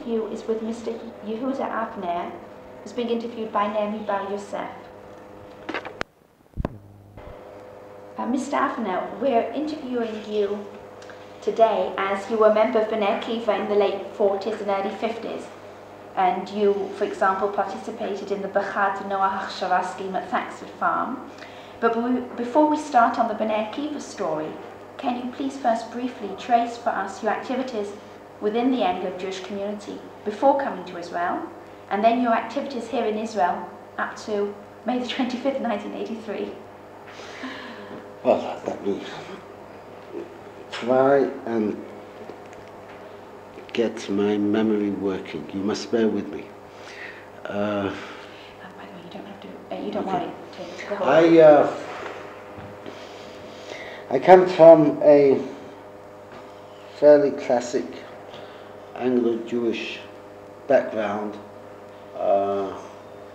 interview is with Mr. Yehuda Avner, who's being interviewed by Naomi Bar-Yoseph. Mr. Avner, we're interviewing you today as you were a member of Bnei Akiva in the late 40s and early 50s. And you, for example, participated in the Bechad Noah Hachshava scheme at Thaxford Farm. But before we start on the Bnei Akiva story, can you please first briefly trace for us your activities within the Anglo-Jewish community before coming to Israel, and then your activities here in Israel up to May the 25th, 1983? Well, let me try and get my memory working. You must bear with me. By the way, you don't have to. You don't want it to go. I come from a fairly classic Anglo-Jewish background,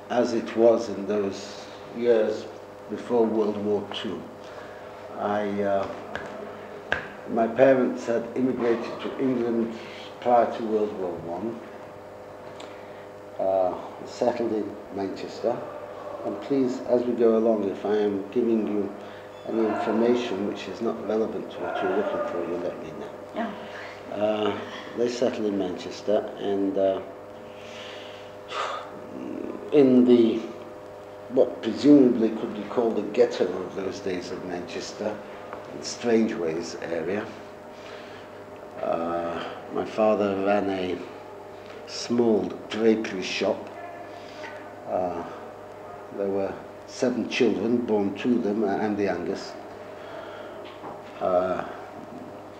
as it was in those years before World War II. My parents had immigrated to England prior to World War I, settled in Manchester, and please, as we go along, if I am giving you any information which is not relevant to what you're looking for, you let me know. Yeah. They settled in Manchester, and in the what presumably could be called the ghetto of those days of Manchester, in strange ways area. My father ran a small drapery shop. There were 7 children, born to them, and the youngest.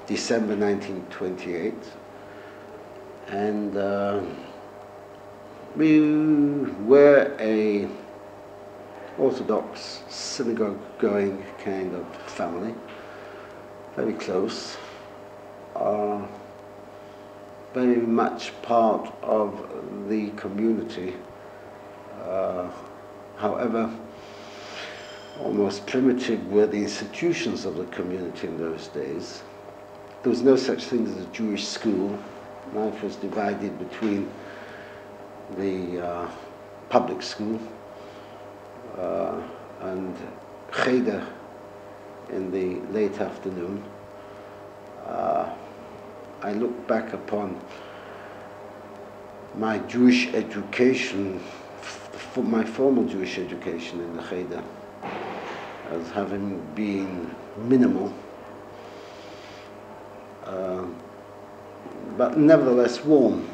December 1928. And we were a Orthodox synagogue-going kind of family, very close, very much part of the community. However, almost primitive were the institutions of the community in those days. There was no such thing as a Jewish school. Life was divided between the public school and cheder in the late afternoon. I look back upon my Jewish education, my formal Jewish education in the cheder, as having been minimal, but nevertheless warm.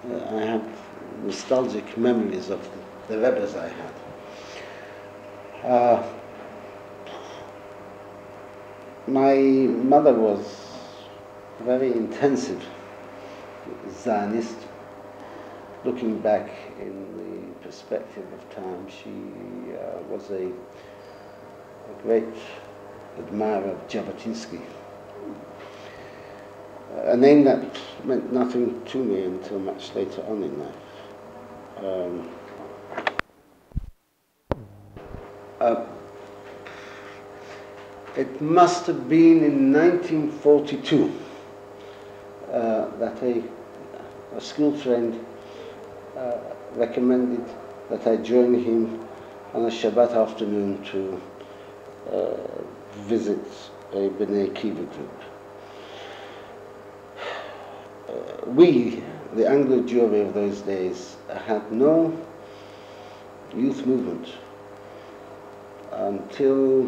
I have nostalgic memories of the Rebbes I had. My mother was a very intensive Zionist. Looking back in the perspective of time, she was a great admirer of Jabotinsky. A name that meant nothing to me until much later on in life. It must have been in 1942 that a school friend recommended that I join him on a Shabbat afternoon to visit a Bnei Akiva group. We, the Anglo-Jewry of those days, had no youth movement until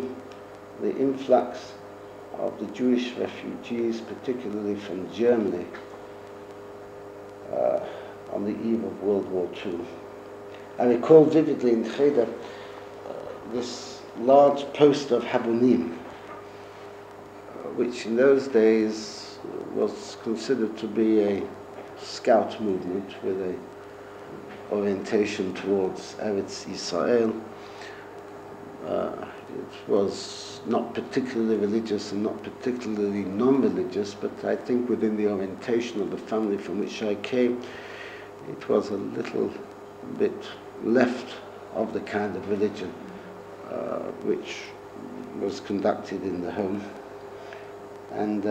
the influx of the Jewish refugees, particularly from Germany, on the eve of World War II. I recall vividly in cheder this large poster of Habonim, which in those days was considered to be a scout movement with an orientation towards Eretz Yisrael. It was not particularly religious and not particularly non-religious, but I think within the orientation of the family from which I came, it was a little bit left of the kind of religion which was conducted in the home. And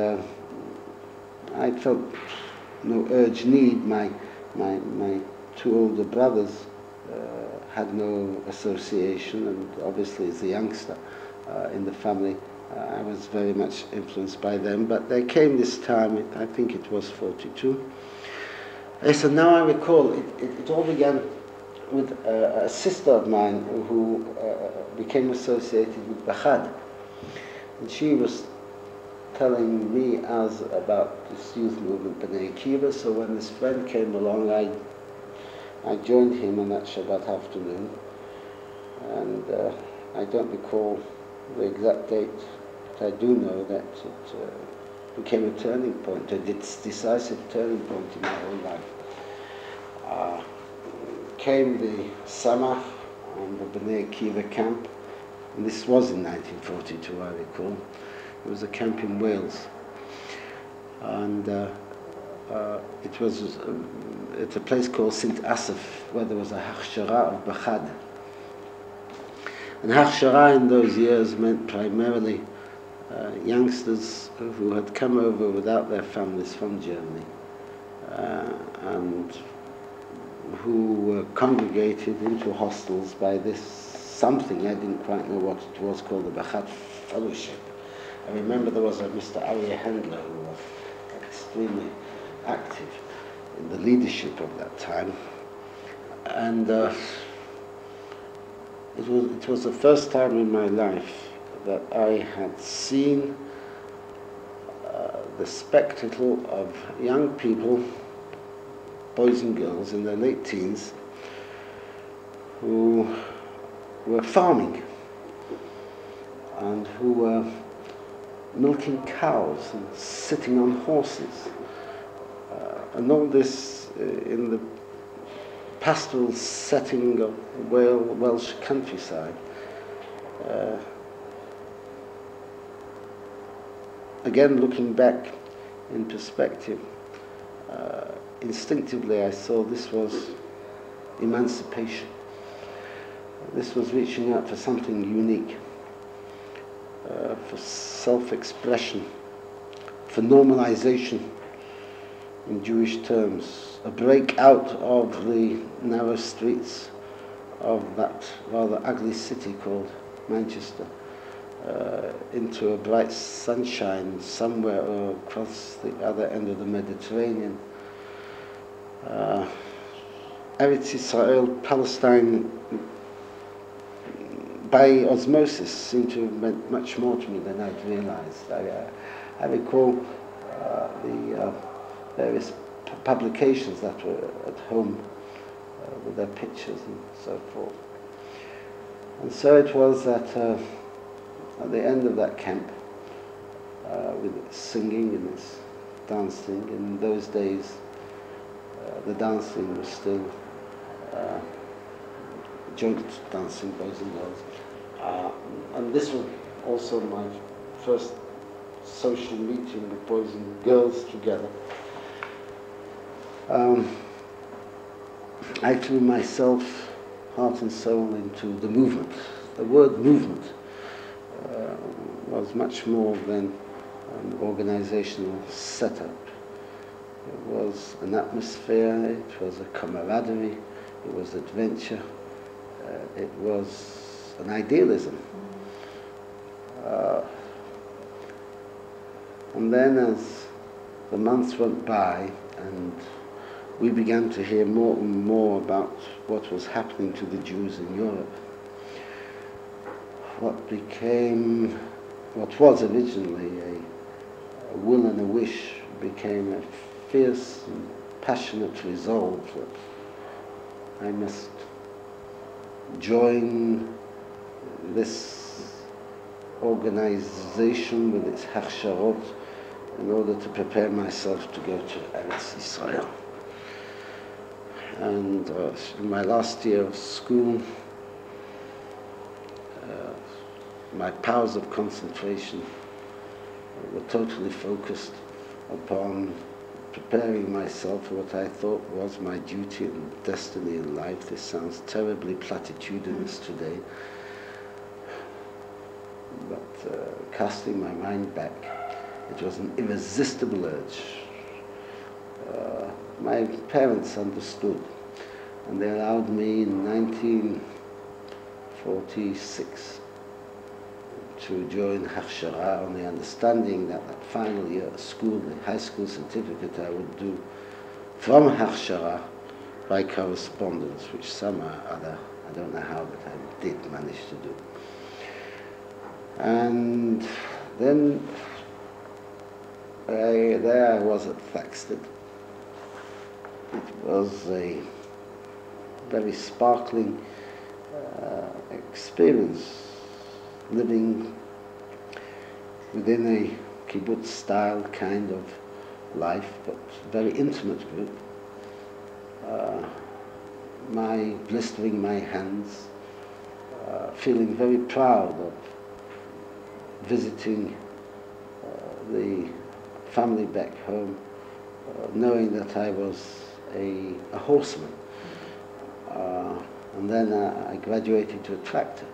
I felt no urgent need. My my two older brothers had no association, and obviously as a youngster in the family, I was very much influenced by them. But there came this time, I think it was 42. So now I recall, it all began with a sister of mine who became associated with Bachad. And she was telling me as about this youth movement, B'nai Akiva. So when this friend came along, I joined him on that Shabbat afternoon. And I don't recall the exact date, but I do know that it became a turning point, a decisive turning point in my whole life. Came the Samach and the B'nai Akiva camp, and this was in 1942, I recall. It was a camp in Wales, and it was at a place called Sint Asaf, where there was a Hachshara of Bachad. And Hachshara in those years meant primarily youngsters who had come over without their families from Germany, and who were congregated into hostels by this something, I didn't quite know what it was, called the Bachad Fellowship. I remember there was a Mr. Aryeh Handler who was extremely active in the leadership of that time. And it was the first time in my life that I had seen the spectacle of young people, boys and girls in their late teens, who were farming and who were milking cows and sitting on horses, and all this in the pastoral setting of Welsh countryside. Again, looking back in perspective, instinctively I saw this was emancipation. This was reaching out for something unique, for self-expression, for normalization in Jewish terms, a break out of the narrow streets of that rather ugly city called Manchester, into a bright sunshine somewhere across the other end of the Mediterranean. Eretz Israel, Palestine, by osmosis, seemed to have meant much more to me than I'd realized. I recall the various publications that were at home with their pictures and so forth. And so it was that at the end of that camp, with its singing and its dancing, in those days the dancing was still joint dancing, boys and girls. And this was also my first social meeting with boys and girls together. I threw myself, heart and soul, into the movement. The word movement was much more than an organizational setup. It was an atmosphere, it was a camaraderie, it was adventure, it was an idealism. And then as the months went by and we began to hear more and more about what was happening to the Jews in Europe, what was originally a will and a wish became a fierce and passionate resolve that I must join this organization with its hachsharot in order to prepare myself to go to Eretz Israel. And in my last year of school, my powers of concentration were totally focused upon preparing myself for what I thought was my duty and destiny in life. This sounds terribly platitudinous today, but casting my mind back, it was an irresistible urge my parents understood, and they allowed me in 1946 to join Hachshara on the understanding that that final year of school, the high school certificate, I would do from Hachshara by correspondence, which somehow or other, I don't know how, but I did manage to do. And then there I was at Thaxted. It was a very sparkling experience, living within a kibbutz-style kind of life, but very intimate group. Blistering my hands, feeling very proud of visiting the family back home, knowing that I was a horseman. And then I graduated to a tractor.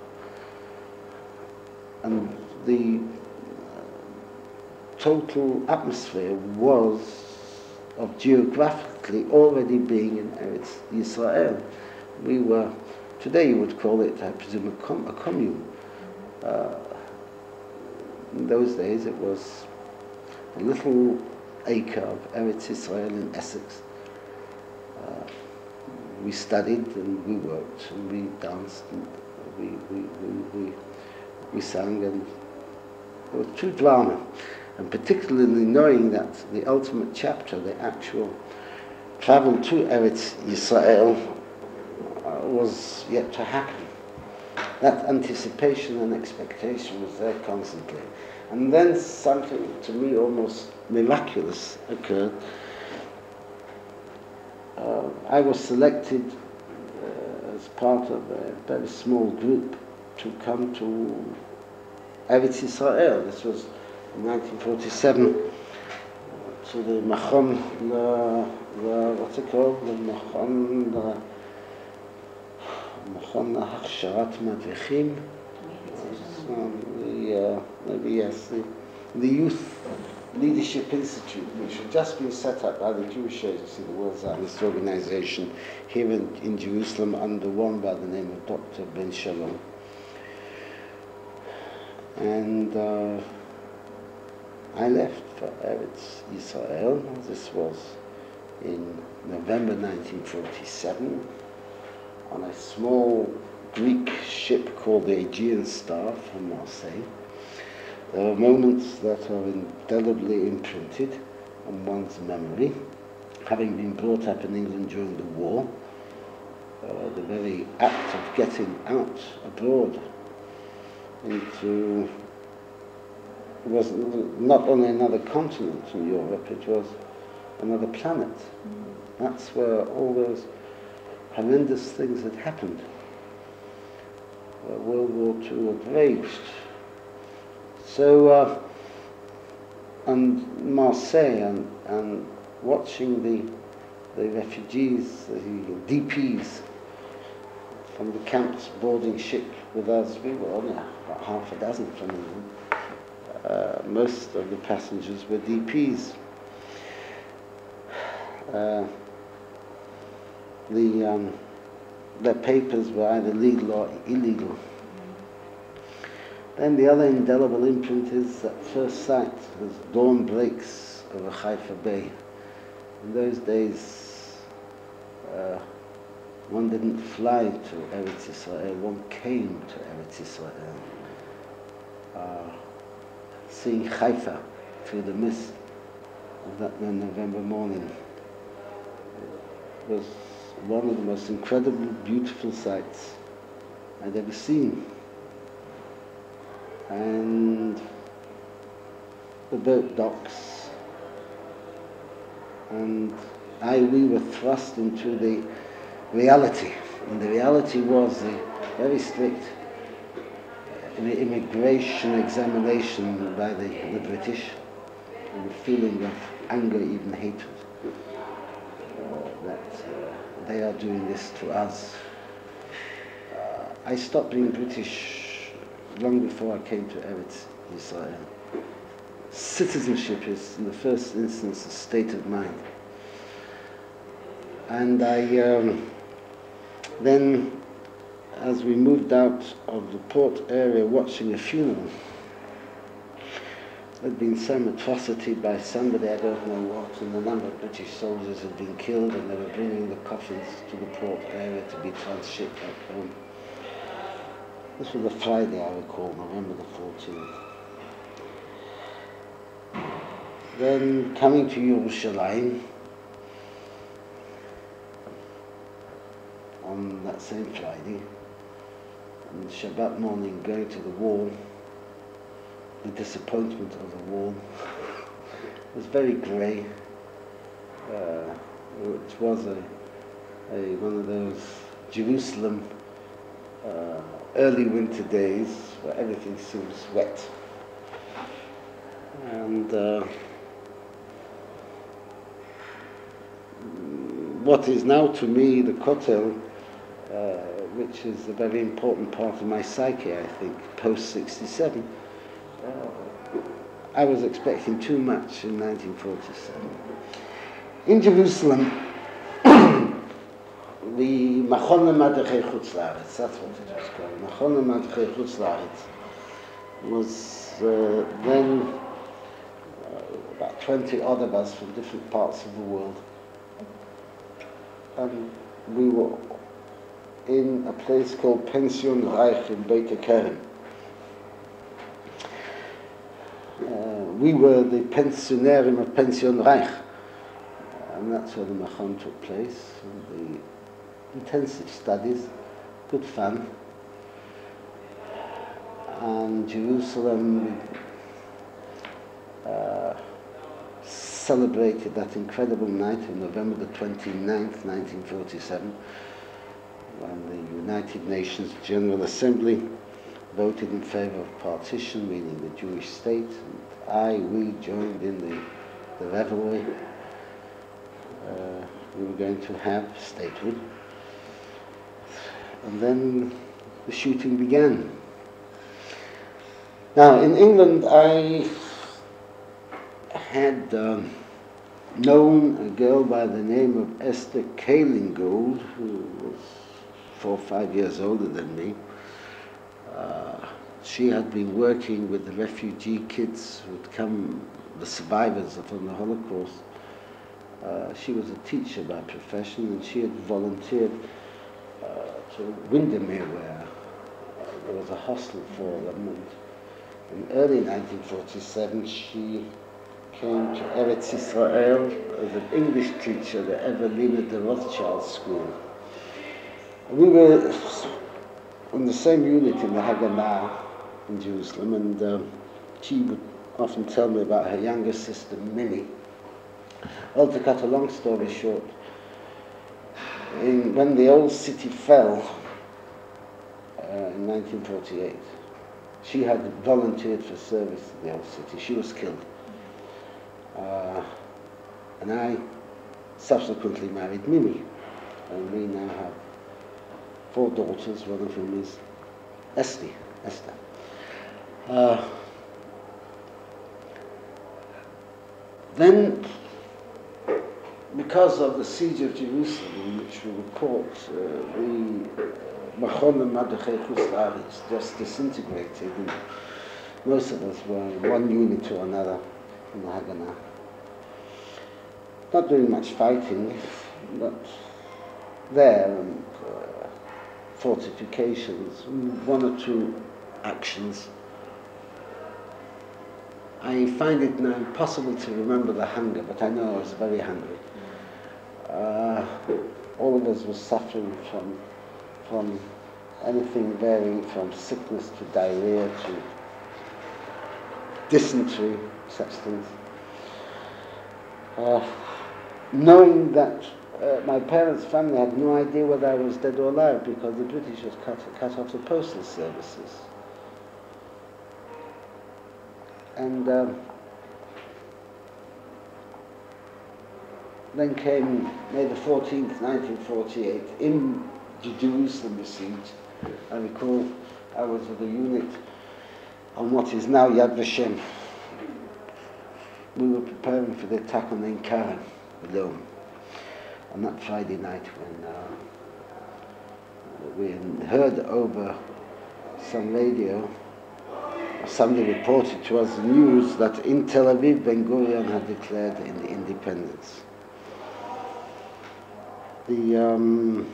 And the total atmosphere was of geographically already being in Eretz Yisrael. We were, today you would call it, I presume, a commune. In those days it was a little acre of Eretz Yisrael in Essex. We studied and we worked and we danced and we sang, and it was true drama. And particularly knowing that the ultimate chapter, the actual travel to Eretz Yisrael, was yet to happen. That anticipation and expectation was there constantly. And then something, to me, almost miraculous occurred. I was selected as part of a very small group to come to Eretz Yisrael. This was in 1947, to the Machon, what's it called? The Machon Hachsharat Madrichim. Maybe yes, the Youth Leadership Institute, which had just been set up by the Jewish Agency, the World Zionist Organization, here in Jerusalem, under one by the name of Dr. Ben Shalom. And I left for Eretz Yisrael. This was in November 1947 on a small Greek ship called the Aegean Star from Marseille. There are moments that are indelibly imprinted on one's memory. Having been brought up in England during the war, the very act of getting out abroad into, it was not only another continent in Europe, it was another planet. That's where all those horrendous things had happened. World War II had raged. So, and Marseille and watching the refugees, the DPs from the camps boarding ship with us, we were only about half a dozen from England. Most of the passengers were DPs. Their papers were either legal or illegal. Then the other indelible imprint is at first sight, as dawn breaks over Haifa Bay. In those days, one didn't fly to Eretz Yisrael, one came to Eretz Yisrael. Seeing Haifa through the mist of that November morning was one of the most incredible, beautiful sights I'd ever seen. And the boat docks, and we were thrust into the reality. And the reality was a very strict immigration examination by the British, and a feeling of anger, even hatred, that they are doing this to us. I stopped being British long before I came to Eretz Yisrael. Citizenship is, in the first instance, a state of mind. And I then, as we moved out of the port area watching a funeral, there'd been some atrocity by somebody, I don't know what, and a number of British soldiers had been killed, and they were bringing the coffins to the port area to be transshipped back home. This was a Friday, I recall, November the 14th. Then coming to Jerusalem on that same Friday, and Shabbat morning going to the wall, the disappointment of the wall was very grey. It was one of those Jerusalem early winter days where everything seems wet. And what is now to me the kotel, which is a very important part of my psyche, I think, post-67, I was expecting too much in 1947. In Jerusalem, the Machon Madachei Chutz La'aretz, that's what it was called. Machon Madachei Chutz La'aretz was then about 20 odd of us from different parts of the world. And we were in a place called Pension Reich in Beit Kerem. We were the pensionerim of Pension Reich, and that's where the Machon took place. And the intensive studies, good fun. And Jerusalem celebrated that incredible night of November the 29th, 1947, when the United Nations General Assembly voted in favor of partition, meaning the Jewish state, and we joined in the revelry. We were going to have statehood. And then the shooting began. Now, in England, I had known a girl by the name of Esther Kalingold, who was 4 or 5 years older than me. She had been working with the refugee kids who had come, the survivors from the Holocaust. She was a teacher by profession, and she had volunteered to Windermere, where there was a hostel for them. And in early 1947, she came to Eretz Israel as an English teacher at the Evelina de Rothschild School. We were in the same unit in the Haganah in Jerusalem, and she would often tell me about her younger sister, Minnie. Well, to cut a long story short, when the old city fell in 1948, she had volunteered for service in the old city. She was killed. And I subsequently married Mimi, and we now have 4 daughters, one of whom is Esther. Then, because of the siege of Jerusalem, which we report, the Machon Madachei Chutz La'aretz just disintegrated, and most of us were in one unit or another in the Haganah. Not doing much fighting, but there, and fortifications, 1 or 2 actions. I find it now impossible to remember the hunger, but I know I was very hungry. All of us were suffering from anything varying from sickness to diarrhea to dysentery, such things. Knowing that my parents' family had no idea whether I was dead or alive, because the British had cut off the postal services. And then came May the 14th, 1948, in the Jerusalem besieged. I recall I was with a unit on what is now Yad Vashem. We were preparing for the attack on Ein Keren alone. on that Friday night when we heard over some radio, somebody reported to us the news that in Tel Aviv, Ben Gurion had declared independence. It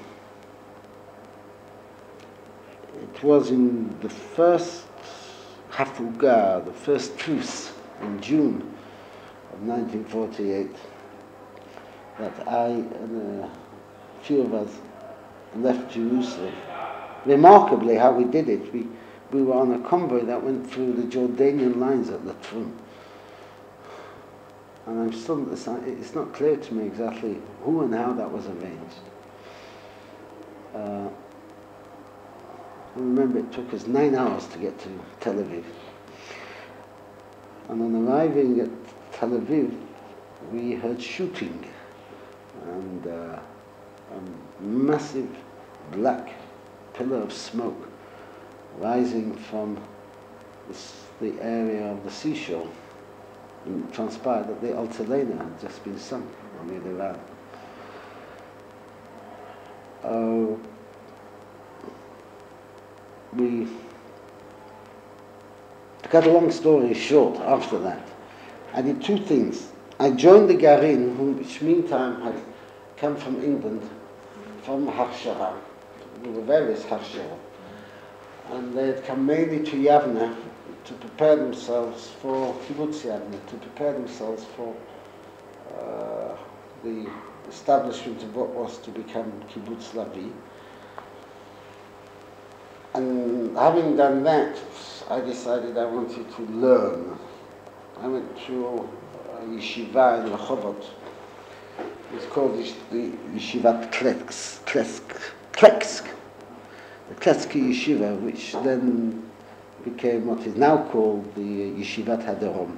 was in the first Hafuga, the first truce in June of 1948, that I and a few of us left Jerusalem. Remarkably, how we did it, we were on a convoy that went through the Jordanian lines at Latrun. And it's not clear to me exactly who and how that was arranged. I remember it took us 9 hours to get to Tel Aviv. And on arriving at Tel Aviv, we heard shooting and a massive black pillar of smoke rising from the area of the seashore. And it transpired that the Altalena had just been sunk near the Iran. To cut a long story short, after that, I did two things. I joined the Garin, which meantime had come from England, from Hachshara. There were various Hachshara. And they had come mainly to Avner to prepare themselves for Kibbutz Avner, to prepare themselves for the establishment of what was to become Kibbutz Lavi. And having done that, I decided I wanted to learn. I went to a yeshiva in Rehovot. It's called the Yeshivat Klesk. The Kleski Yeshiva, which then became what is now called the Yeshivat HaDarom.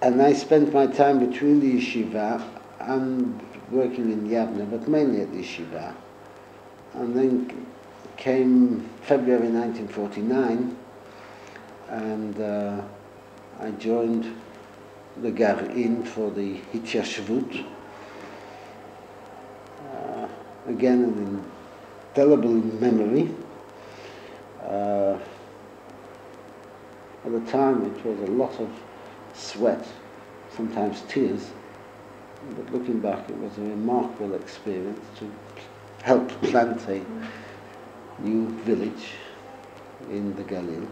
And I spent my time between the yeshiva and working in Yavne, but mainly at the yeshiva. And then came February 1949, and I joined the Garin for the Hityashvut. Again, an indelible memory. At the time, it was a lot of sweat, sometimes tears, but looking back, it was a remarkable experience to help plant a new village in the Galil,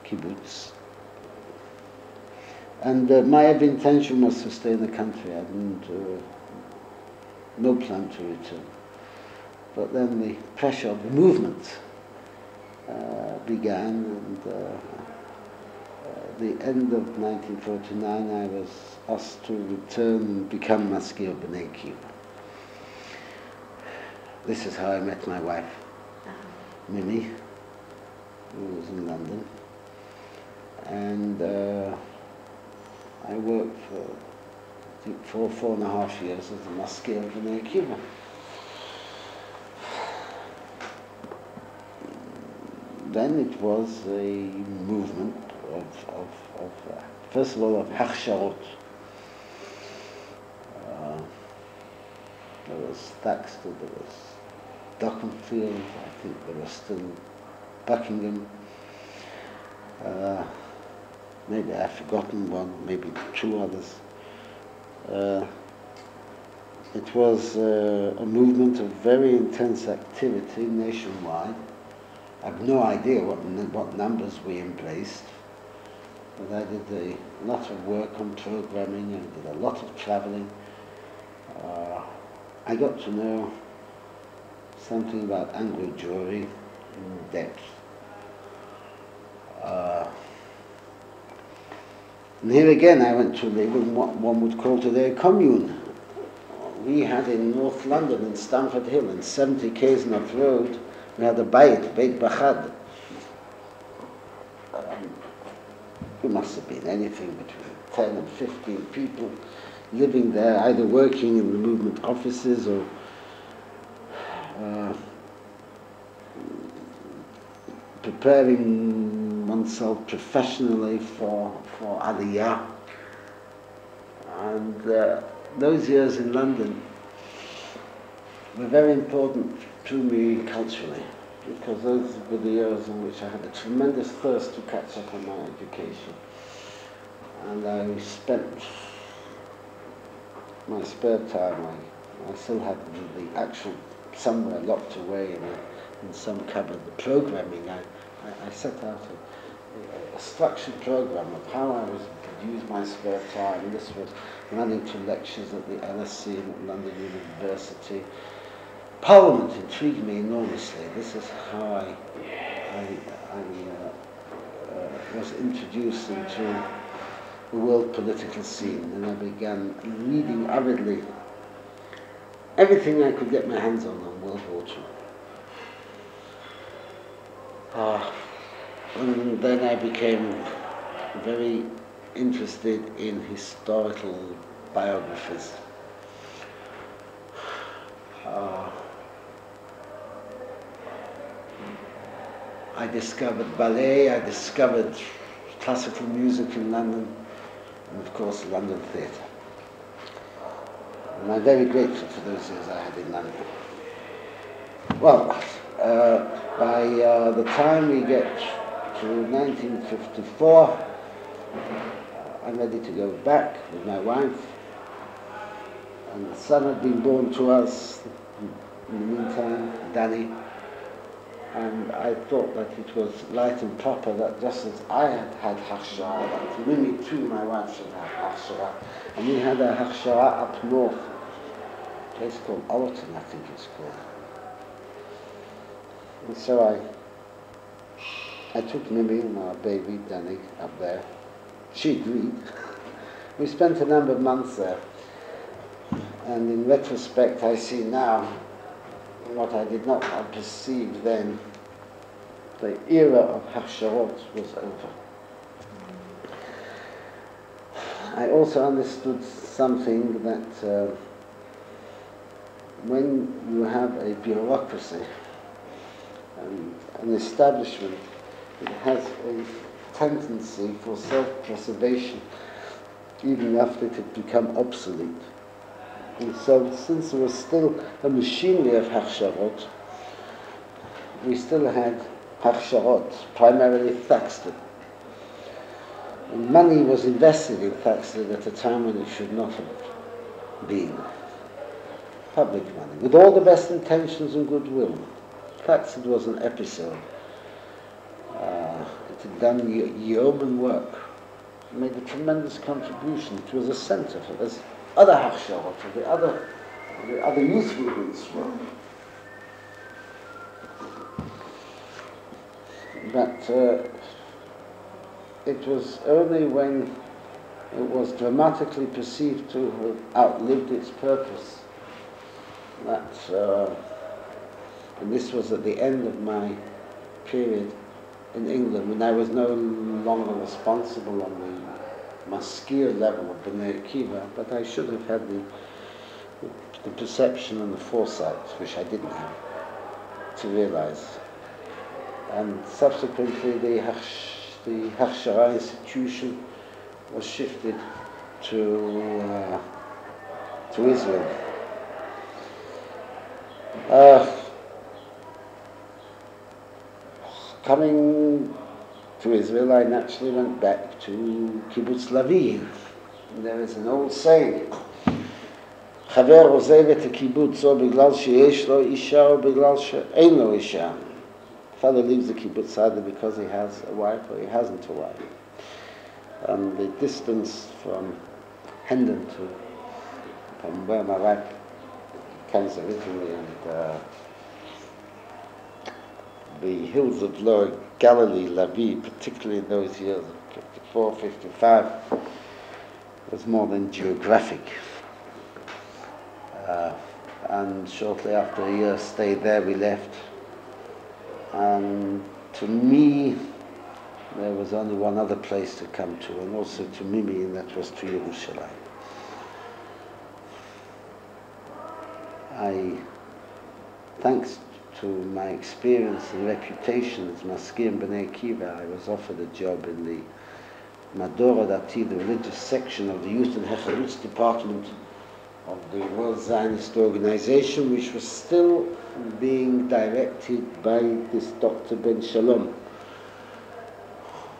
kibbutz. And my intention was to stay in the country. I didn't, no plan to return. But then the pressure of the movement began, and the end of 1949, I was asked to return and become Maskir B'nai Kiva. This is how I met my wife, Mimi, who was in London. And I worked for, I think, 4.5 years as a Maskir B'nai Kiva. Then it was a movement of first of all, of Hachsharot. There was Thaxted, there was Dockenfield, I think there was still Buckingham. Maybe I've forgotten one, maybe two others. It was a movement of very intense activity nationwide. I have no idea what numbers we embraced, but I did a lot of work on programming, I did a lot of traveling. I got to know something about Anglo Jewry in depth. And here again I went to live in what one would call today a commune. We had in North London, in Stamford Hill, in 70 Kaysnath Road, we had a Beit Bachad. It must have been anything between 10 and 15 people living there, either working in the movement offices or preparing oneself professionally for Aliyah. And those years in London were very important to me culturally, because those were the years in which I had a tremendous thirst to catch up on my education. And I spent my spare time, I still had the actual, somewhere locked away in some cupboard, the programming. I set out a structured program of how I was to use my spare time. This was running to lectures at the LSE at London University. Parliament intrigued me enormously. This is how I was introduced into the world political scene, and I began reading avidly everything I could get my hands on World War II. And then I became very interested in historical biographies. I discovered ballet, I discovered classical music in London, and of course London theatre. And I'm very grateful for those years I had in London. Well, by the time we get to 1954, I'm ready to go back with my wife, and the son had been born to us in the meantime, Danny. And I thought that it was right and proper that just as I had had hachshara, that Mimi too, my wife, should have hachshara. And we had a hachshara up north, a place called Allerton, I think it's called. And so I took Mimi and our baby, Danny, up there. She agreed. We spent a number of months there. And in retrospect, I see now what I did not perceive then. The era of hachsharot was over. I also understood something that when you have a bureaucracy and an establishment, it has a tendency for self-preservation even after it had become obsolete. And so, since there was still a machinery of hachsharot, we still had hachsharot, primarily Thaxted. And money was invested in Thaxted at a time when it should not have been. Public money, with all the best intentions and goodwill. Thaxted was an episode. It had done yeoman work. It made a tremendous contribution. It was a centre for this other hachsharot, for the other youth movements were. But it was only when it was dramatically perceived to have outlived its purpose that, and this was at the end of my period in England, when I was no longer responsible on the maskir level of Bnei Akiva, but I should have had the perception and the foresight, which I didn't have, to realize. And subsequently the Hachshara institution was shifted to Israel. Coming to Israel, I naturally went back to Kibbutz Lavi. There is an old saying, חבר עוזב את הקיבוץ או בגלל שיש לו אישה או בגלל שאין לו אישה. Father leaves the kibbutz either because he has a wife or he hasn't a wife. And the distance from Hendon from where my wife comes originally, and the hills of Lower Galilee, Lavi, particularly in those years, 54, 55, was more than geographic. And shortly after a year stay there, we left. And to me, there was only one other place to come to, and also to Mimi, and that was to Yerushalayim. Thanks to my experience and reputation as maskir in Bnei Akiva, I was offered a job in the Mador, the religious section of the Youth and Hechalutz department of the World Zionist Organization, which was still being directed by this Dr. Ben Shalom,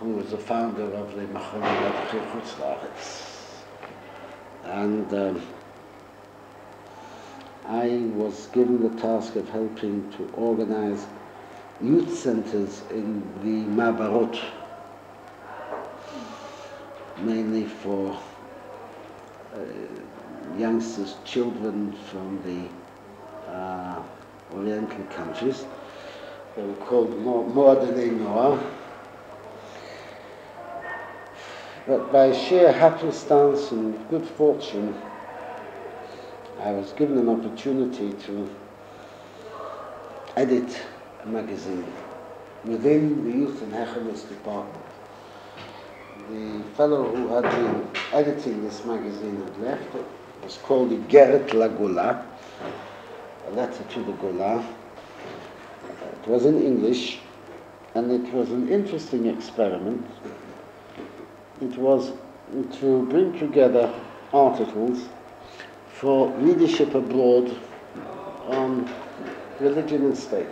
who was the founder of the Mechon. And I was given the task of helping to organize youth centers in the Mabarot, mainly for youngsters, children from the Oriental countries. They were called Moadene Noah. But by sheer happenstance and good fortune, I was given an opportunity to edit a magazine within the Youth and Hechemus department. The fellow who had been editing this magazine had left. It was called Igeret LaGola, a letter to the Gola. It was in English, and it was an interesting experiment. It was to bring together articles for readership abroad on religion and state.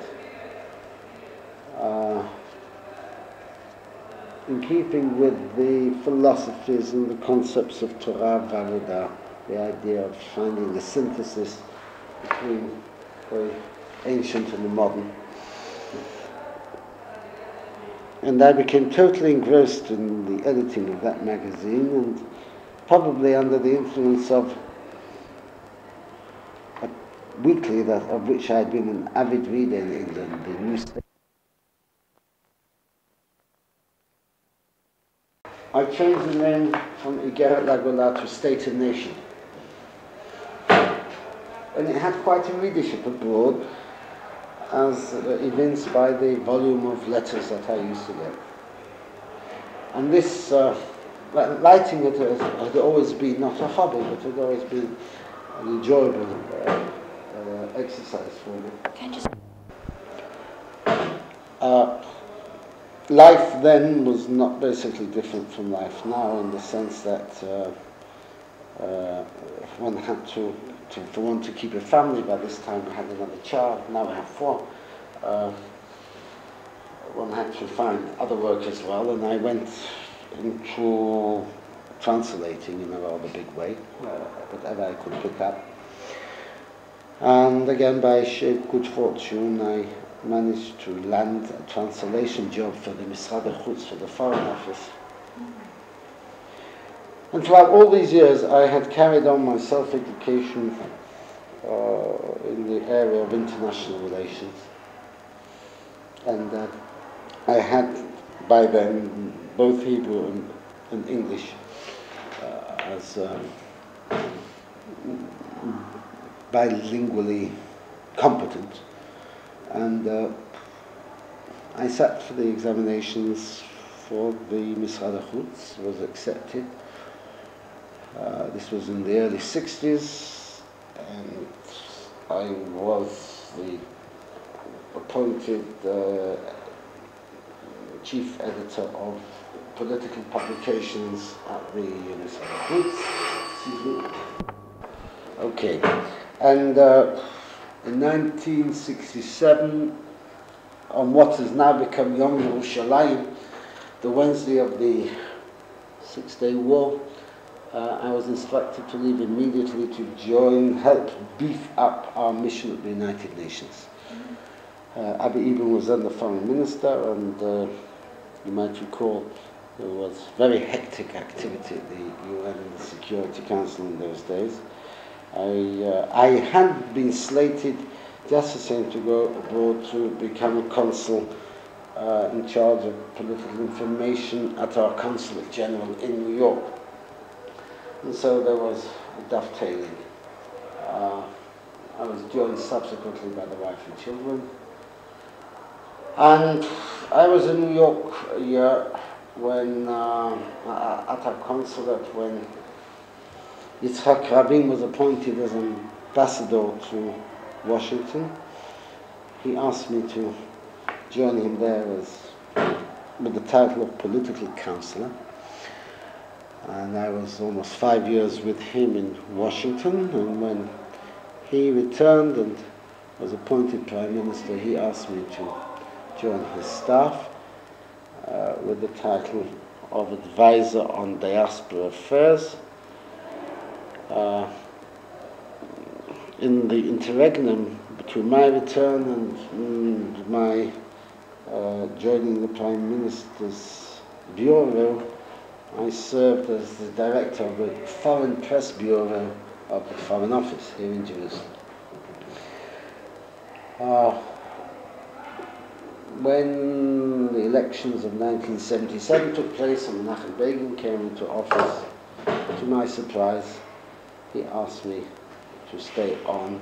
In keeping with the philosophies and the concepts of Torah Vavodah, the idea of finding the synthesis between the ancient and the modern. And I became totally engrossed in the editing of that magazine, and probably under the influence of a weekly of which I had been an avid reader in England, the newspaper. I changed the name from Igeret LaGola to State and Nation. And it had quite a readership abroad, as evinced by the volume of letters that I used to get. And this, writing it had always been not a hobby, but had always been an enjoyable exercise for me. Can you just... Life then was not basically different from life now, in the sense that one had for one to keep a family. By this time I had another child, now I have 4. One had to find other work as well, and I went into translating in a rather big way, whatever I could pick up. And again, by sheer good fortune, I managed to land a translation job for the Misrad HaChutz, for the Foreign Office. And throughout all these years, I had carried on my self-education in the area of international relations. And I had, by then, both Hebrew and English as bilingually competent. And I sat for the examinations for the Misrad HaChutz, was accepted. This was in the early 60s, and I was appointed chief editor of political publications at the Misrad HaChutz. Okay, and in 1967, on what has now become Yom Yerushalayim, the Wednesday of the Six-Day War, I was instructed to leave immediately to help beef up our mission at the United Nations. Abi Ibn was then the foreign minister, and you might recall there was very hectic activity at the UN and the Security Council in those days. I had been slated just the same to go abroad to become a consul in charge of political information at our Consulate General in New York. And so there was a dovetailing. I was joined subsequently by the wife and children. And I was in New York a year when, at our consulate, when Yitzhak Rabin was appointed as ambassador to Washington. He asked me to join him there with the title of political counselor. And I was almost 5 years with him in Washington, and when he returned and was appointed Prime Minister, he asked me to join his staff with the title of Advisor on Diaspora Affairs. In the interregnum between my return and my joining the Prime Minister's Bureau, I served as the director of the Foreign Press Bureau of the Foreign Office here in Jerusalem. When the elections of 1977 took place and Menachem Begin came into office, to my surprise, he asked me to stay on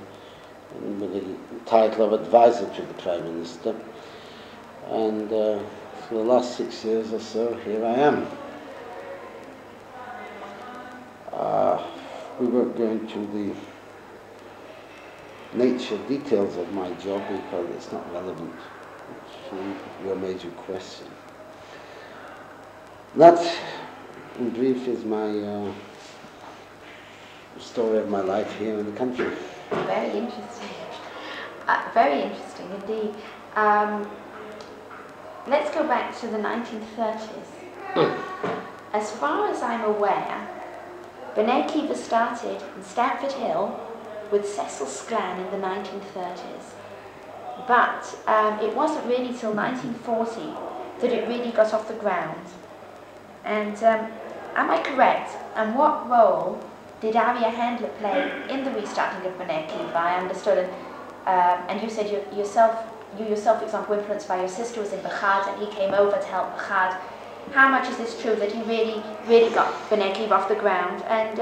with the title of advisor to the Prime Minister. And for the last 6 years or so, here I am. We won't go into the nature details of my job because it's not relevant to your major question. That, in brief, is my story of my life here in the country. Very interesting. Very interesting indeed. Let's go back to the 1930s. As far as I'm aware, B'nai Akiva started in Stamford Hill with Cecil Sclan in the 1930s. But it wasn't really till 1940 that it really got off the ground. And am I correct? And what role did Aryeh Handler play in the restarting of B'nai Akiva? I understood, and you said you yourself, for example, influenced by your sister, was in Bechad, and he came over to help Bechad. How much is this true that he really got B'nai Akiva off the ground? And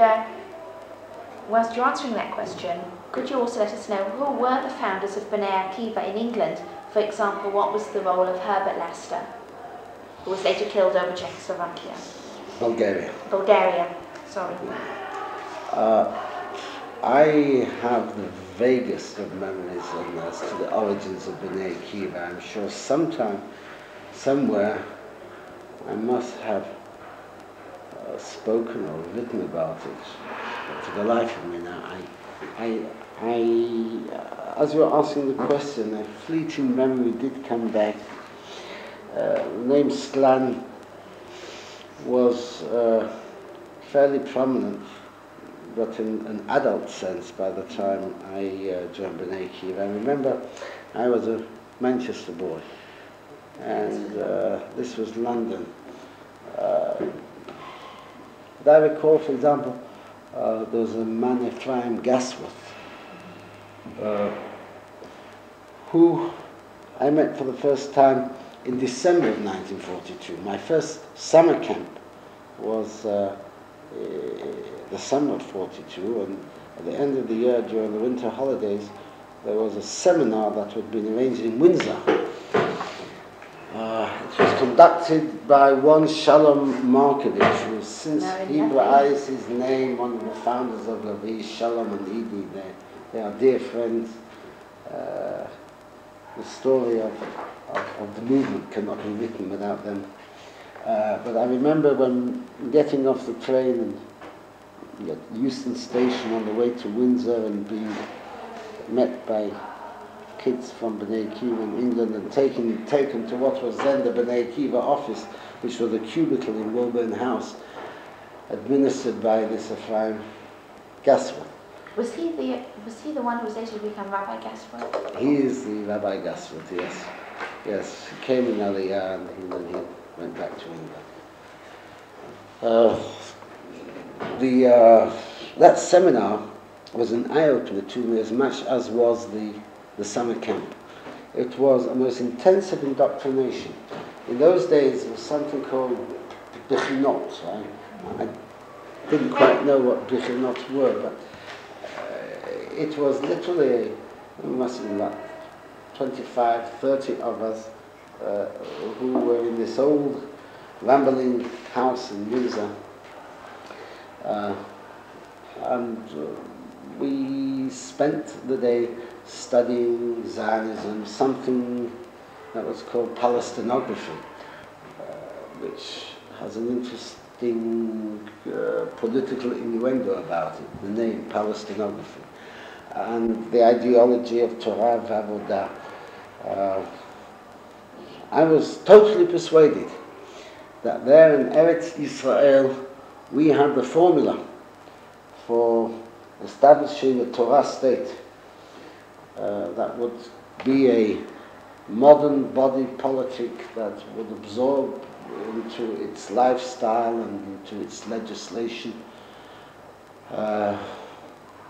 whilst you're answering that question, could you also let us know who were the founders of B'nai Akiva in England? For example, what was the role of Herbert Lester, who was later killed over Czechoslovakia? Bulgaria, sorry. I have the vaguest of memories as to the origins of B'nai Akiva. I'm sure sometime, somewhere, I must have spoken or written about it. But for the life of me now, as you were asking the question, a fleeting memory did come back. The name Sclan was fairly prominent, but in an adult sense by the time I joined B'nai Akiva. I remember I was a Manchester boy, and this was London. But I recall, for example, there was a man, Ephraim Gasworth, who I met for the first time in December of 1942. My first summer camp was the summer of 42, and at the end of the year, during the winter holidays, there was a seminar that had been arranged in Windsor. It was conducted by one Shalom Markovich, who has since Hebraized his name, one of the founders of Levi, Shalom and Edie. They are dear friends. The story of the movement cannot be written without them. But I remember when getting off the train and at Euston Station on the way to Windsor and being met by kids from B'nai Akiva in England and taken to what was then the B'nai Akiva office, which was a cubicle in Woburn House, administered by this Ephraim Gasworth. Was he the one who was later to become Rabbi Gasworth? He is the Rabbi Gasworth, yes. Yes, he came in Aliyah and then he went back to England. That seminar was an eye-opener to me as much as was the summer camp. It was a most intensive indoctrination. In those days, there was something called Bechinot. I didn't quite know what Bechinot were, but it was literally, it must have been like 25, 30 of us who were in this old rambling house in Windsor. And we spent the day studying Zionism, something that was called Palestinography, which has an interesting interesting political innuendo about it, the name Palestinography, and the ideology of Torah v'Avodah. I was totally persuaded that there in Eretz Israel we had the formula for establishing a Torah state that would be a modern body politic that would absorb into its lifestyle and into its legislation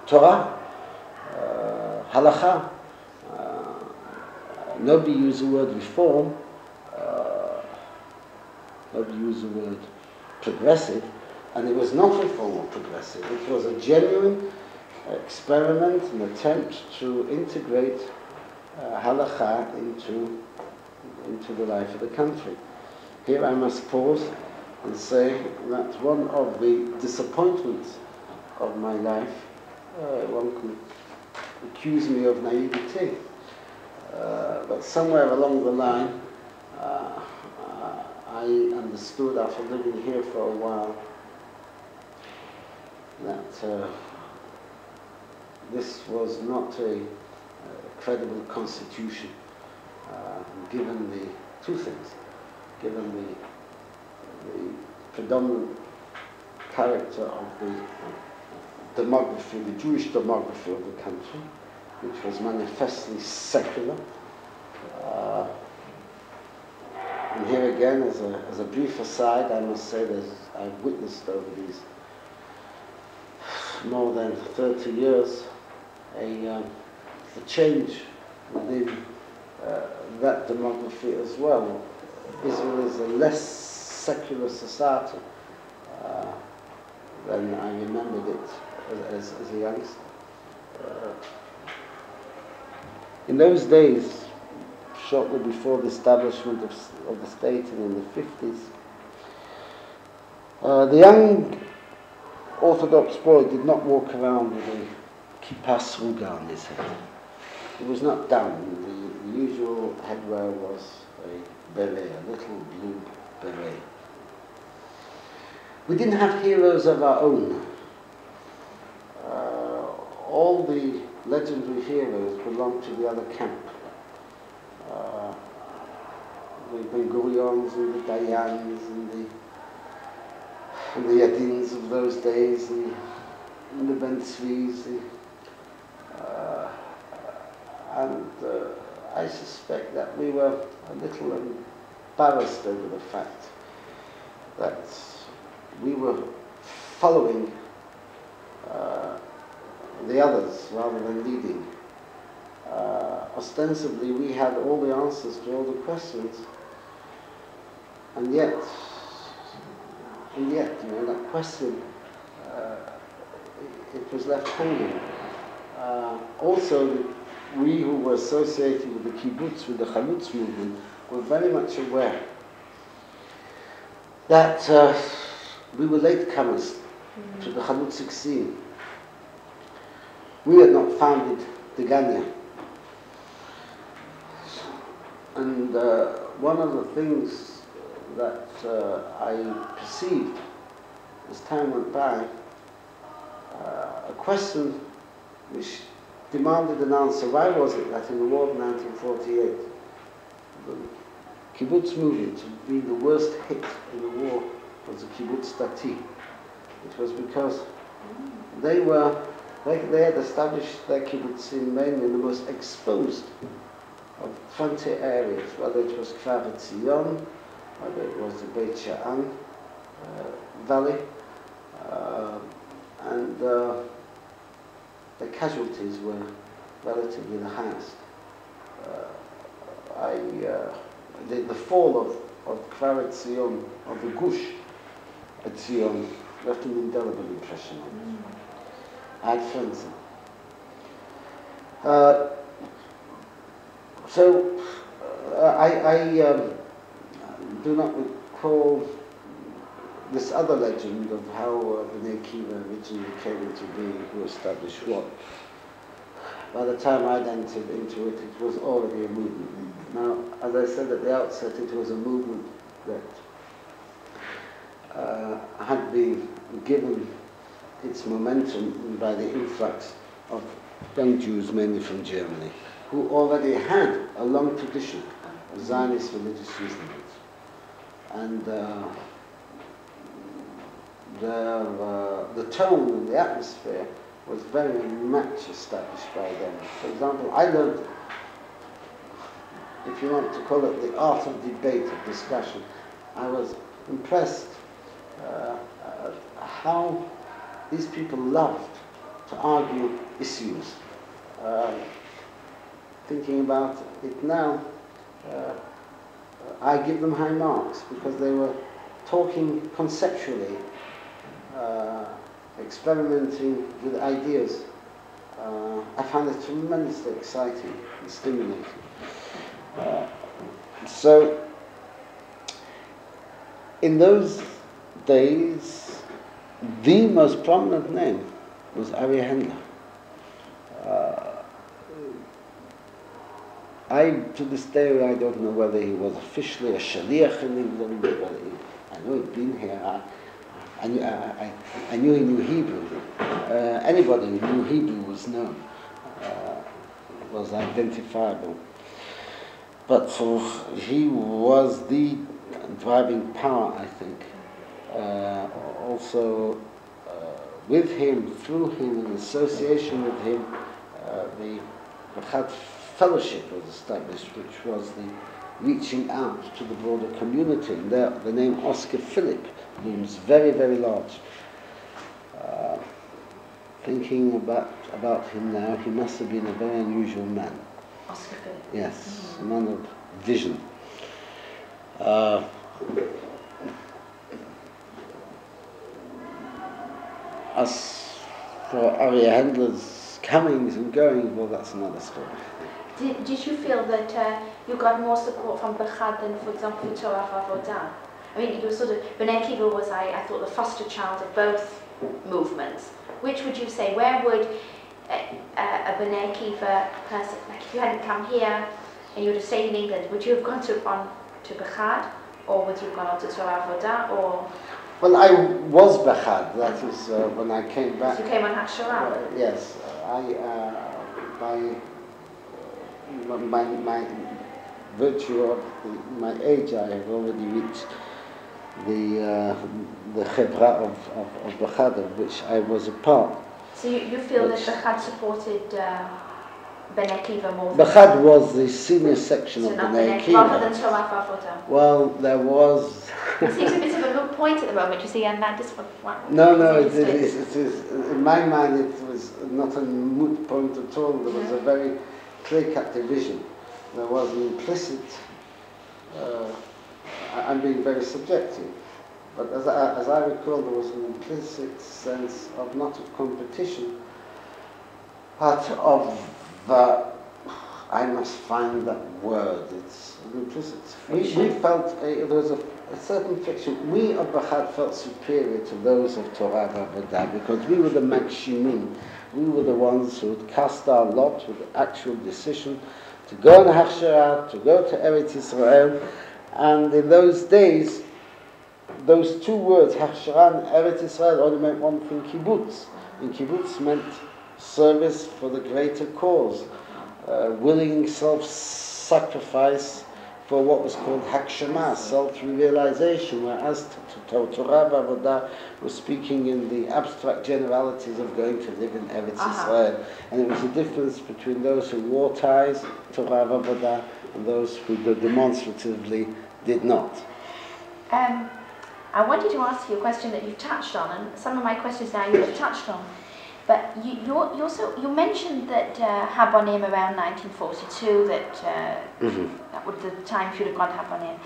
Torah, halakha. Nobody used the word reform, nobody used the word progressive, and it was not reform or progressive. It was a genuine experiment, an attempt to integrate halakha into the life of the country. Here I must pause and say that one of the disappointments of my life, one could accuse me of naivety, but somewhere along the line I understood after living here for a while that this was not a credible constitution, given the two things, given the predominant character of the demography, the Jewish demography of the country, which was manifestly secular. And here again, as a brief aside, I must say that I've witnessed over these more than 30 years a change within that demography as well. Israel is a less secular society than I remembered it as a youngster. In those days, shortly before the establishment of the state and in the 50s, the young Orthodox boy did not walk around with a kippah sruga on his head. It was not done. The usual headwear was a beret, a little blue beret. We didn't have heroes of our own. All the legendary heroes belonged to the other camp. The Ben-Gurions and the Dayans and the Yadins of those days, the Ben-Tzvis, and I suspect that we were a little embarrassed over the fact that we were following the others rather than leading. Ostensibly, we had all the answers to all the questions, and yet, that question, it was left hanging. Also, we who were associated with the kibbutz, with the chalutz movement, were very much aware that we were latecomers to the chalutzic scene. We had not founded the Ganya. And one of the things that I perceived as time went by, a question which demanded an answer. Why was it that in the war of 1948, the kibbutz movement, to be the worst hit in the war, was the kibbutz dati? It was because they had established their kibbutzim mainly in the most exposed of frontier areas, whether it was Kfar Etzion, whether it was the Beit Sha'an Valley, and the casualties were relatively the highest. The fall of Kfar Etzion, of the Gush Etzion, left an indelible impression on me. I had friends there. So I do not recall this other legend of how Bnei Akiva originally came into being, who established what. By the time I'd entered into it, it was already a movement. Now, as I said at the outset, it was a movement had been given its momentum by the influx of young Jews, mainly from Germany, who already had a long tradition of Zionist religious reasonings. And the tone and the atmosphere was very much established by them. For example, I learned, if you want to call it the art of debate, of discussion, I was impressed how these people loved to argue issues. Thinking about it now, I give them high marks because they were talking conceptually, experimenting with ideas. I found it tremendously exciting and stimulating. So, in those days, the most prominent name was Aryeh Handler. To this day, I don't know whether he was officially a shaliach in England, whether I know he'd been here. I knew he knew Hebrew. Anybody who knew Hebrew was known, was identifiable. But he was the driving power, I think. Also, with him, through him, in association with him, the Bechad Fellowship was established, which was the reaching out to the broader community. And there, the name Oscar Philip looms very, very large. Thinking about him now, he must have been a very unusual man. Oscar Philip. Yes, a man of vision. As for Aryeh Handler's comings and goings, well, that's another story. Did you feel that you got more support from Bechad than, for example, for Torah Avodah? I mean, you were sort of, Bnei Akiva was, I thought, the foster child of both movements. Which would you say, where would a Bnei Akiva person, like if you hadn't come here and you would have stayed in England, would you have gone on to Bechad, or would you have gone on to Torah Avodah, or? Well, I was Bechad, that is when I came back. So you came on Hakshara? Yes, by my virtue of my age, I have already reached the chevra of Bechad, of which I was a part. So you feel that Bechad supported Bnei Akiva more? Bechad was the senior section of Bnei Akiva. Rather than Torah Avodah? Well, there was... It seems a bit of a moot point at the moment, you see, and that is what... No, it is. In my mind, it was not a moot point at all. There was a very clear-cut division. There was an implicit... I'm being very subjective, but as I recall, there was an implicit sense of not of competition, but of I must find that word. It's implicit. We felt there was a certain fiction. We of Bechad felt superior to those of Torah Avodah because we were the Magshimim. We were the ones who had cast our lot with the actual decision to go on Hachshara, to go to Eretz Yisrael. And in those days, those two words, Hachshara and Eretz Yisrael, only meant one thing, kibbutz. And kibbutz meant service for the greater cause, willing self-sacrifice for what was called Hakshama, self-realization, whereas Torah Avodah was speaking in the abstract generalities of going to live in Eretz Yisrael. And it was a difference between those who wore ties, Torah Avodah, and those who demonstratively did not. I wanted to ask you a question that you've touched on, and some of my questions now you have touched on. But you mentioned that Habonim around 1942, that was the time you would have gone Habonim.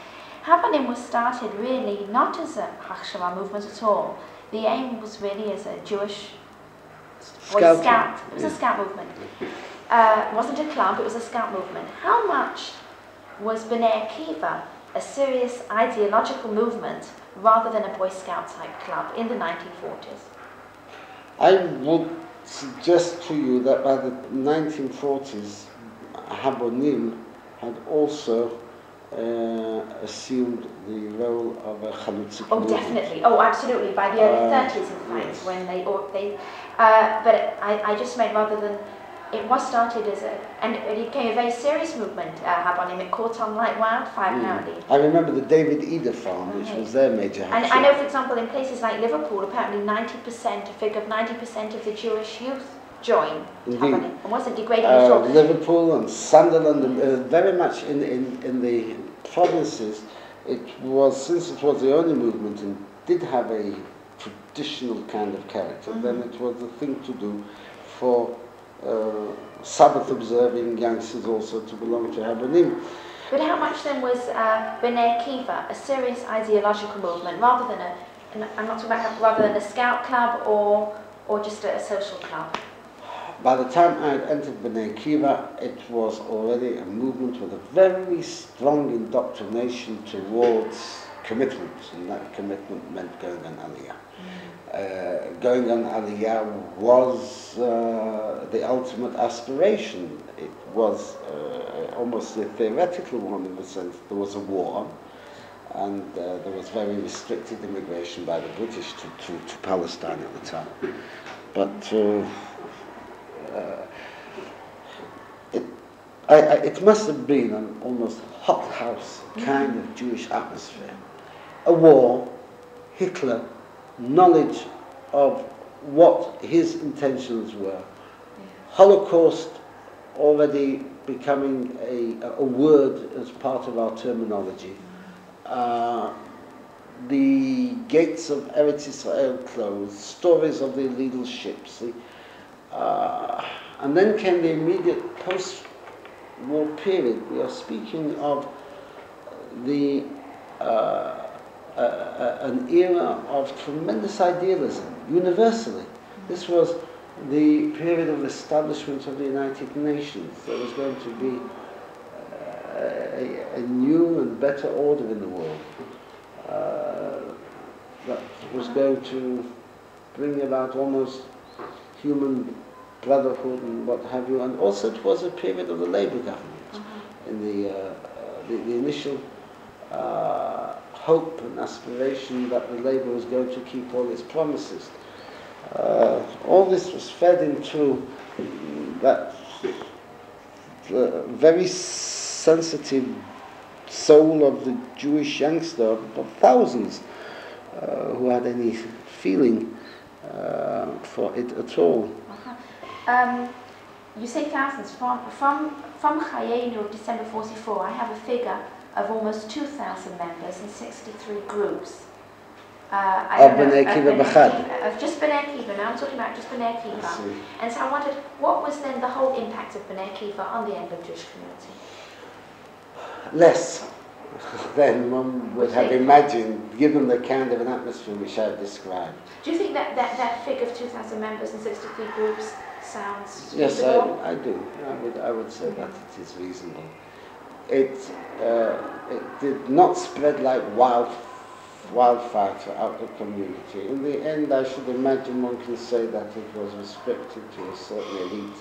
Habonim was started really not as a Hachshara movement at all. The aim was really as a Jewish Boy Scout. It was a scout movement. It wasn't a club, it was a scout movement. How much was Bnei Akiva a serious ideological movement rather than a Boy Scout type club in the 1940s? I would suggest to you that by the 1940s, Habonim had also assumed the role of a Chalutzik Oh, movement. definitely. Oh, absolutely. By the early 30s, in fact, yes. when but I just meant rather than, it was started as and it became a very serious movement, Habonim. It caught on like wildfire, apparently. I remember the David Eder farm, which was their major And I know, for example, in places like Liverpool, apparently 90%, a figure of 90% of the Jewish youth join Habonim. It wasn't degrading at all. Liverpool and Sunderland, very much in the provinces, it was, since it was the only movement and did have a traditional kind of character, then it was the thing to do for Sabbath observing youngsters also to belong to Habonim. But how much then was B'nai Akiva a serious ideological movement, rather than I'm not talking about rather than a scout club or just a social club? By the time I entered B'nai Akiva, it was already a movement with a very strong indoctrination towards commitment, and that commitment meant going on Aliyah. Going on Aliyah was the ultimate aspiration. It was almost a theoretical one in the sense there was a war, and there was very restricted immigration by the British to Palestine at the time. But it must have been an almost hothouse kind of Jewish atmosphere. A war, Hitler, knowledge of what his intentions were, Holocaust already becoming a word as part of our terminology, the gates of Eretz Israel closed, stories of the illegal ships, and then came the immediate post-war period. We are speaking of an era of tremendous idealism, universally. This was the period of establishment of the United Nations. There was going to be a new and better order in the world that was going to bring about almost human brotherhood and what have you. And also it was a period of the Labour government in the initial hope and aspiration that the Labour was going to keep all its promises. All this was fed into that very sensitive soul of the Jewish youngster, of thousands who had any feeling for it at all. You say thousands. From Chayenu of December 44, I have a figure of almost 2,000 members in 63 groups. Of B'nai Akiva B'chad. Of just B'nai Akiva. Now I'm talking about just B'nai Akiva. And so I wondered, what was then the whole impact of B'nai Akiva on the Anglo-Jewish community? Less than one would have imagined, given the kind of an atmosphere which I have described. Do you think that figure of 2,000 members in 63 groups sounds Yes, reasonable? I do. I would say that it is reasonable. It did not spread like wildfire throughout the community. In the end, I should imagine one can say that it was restricted to a certain elite.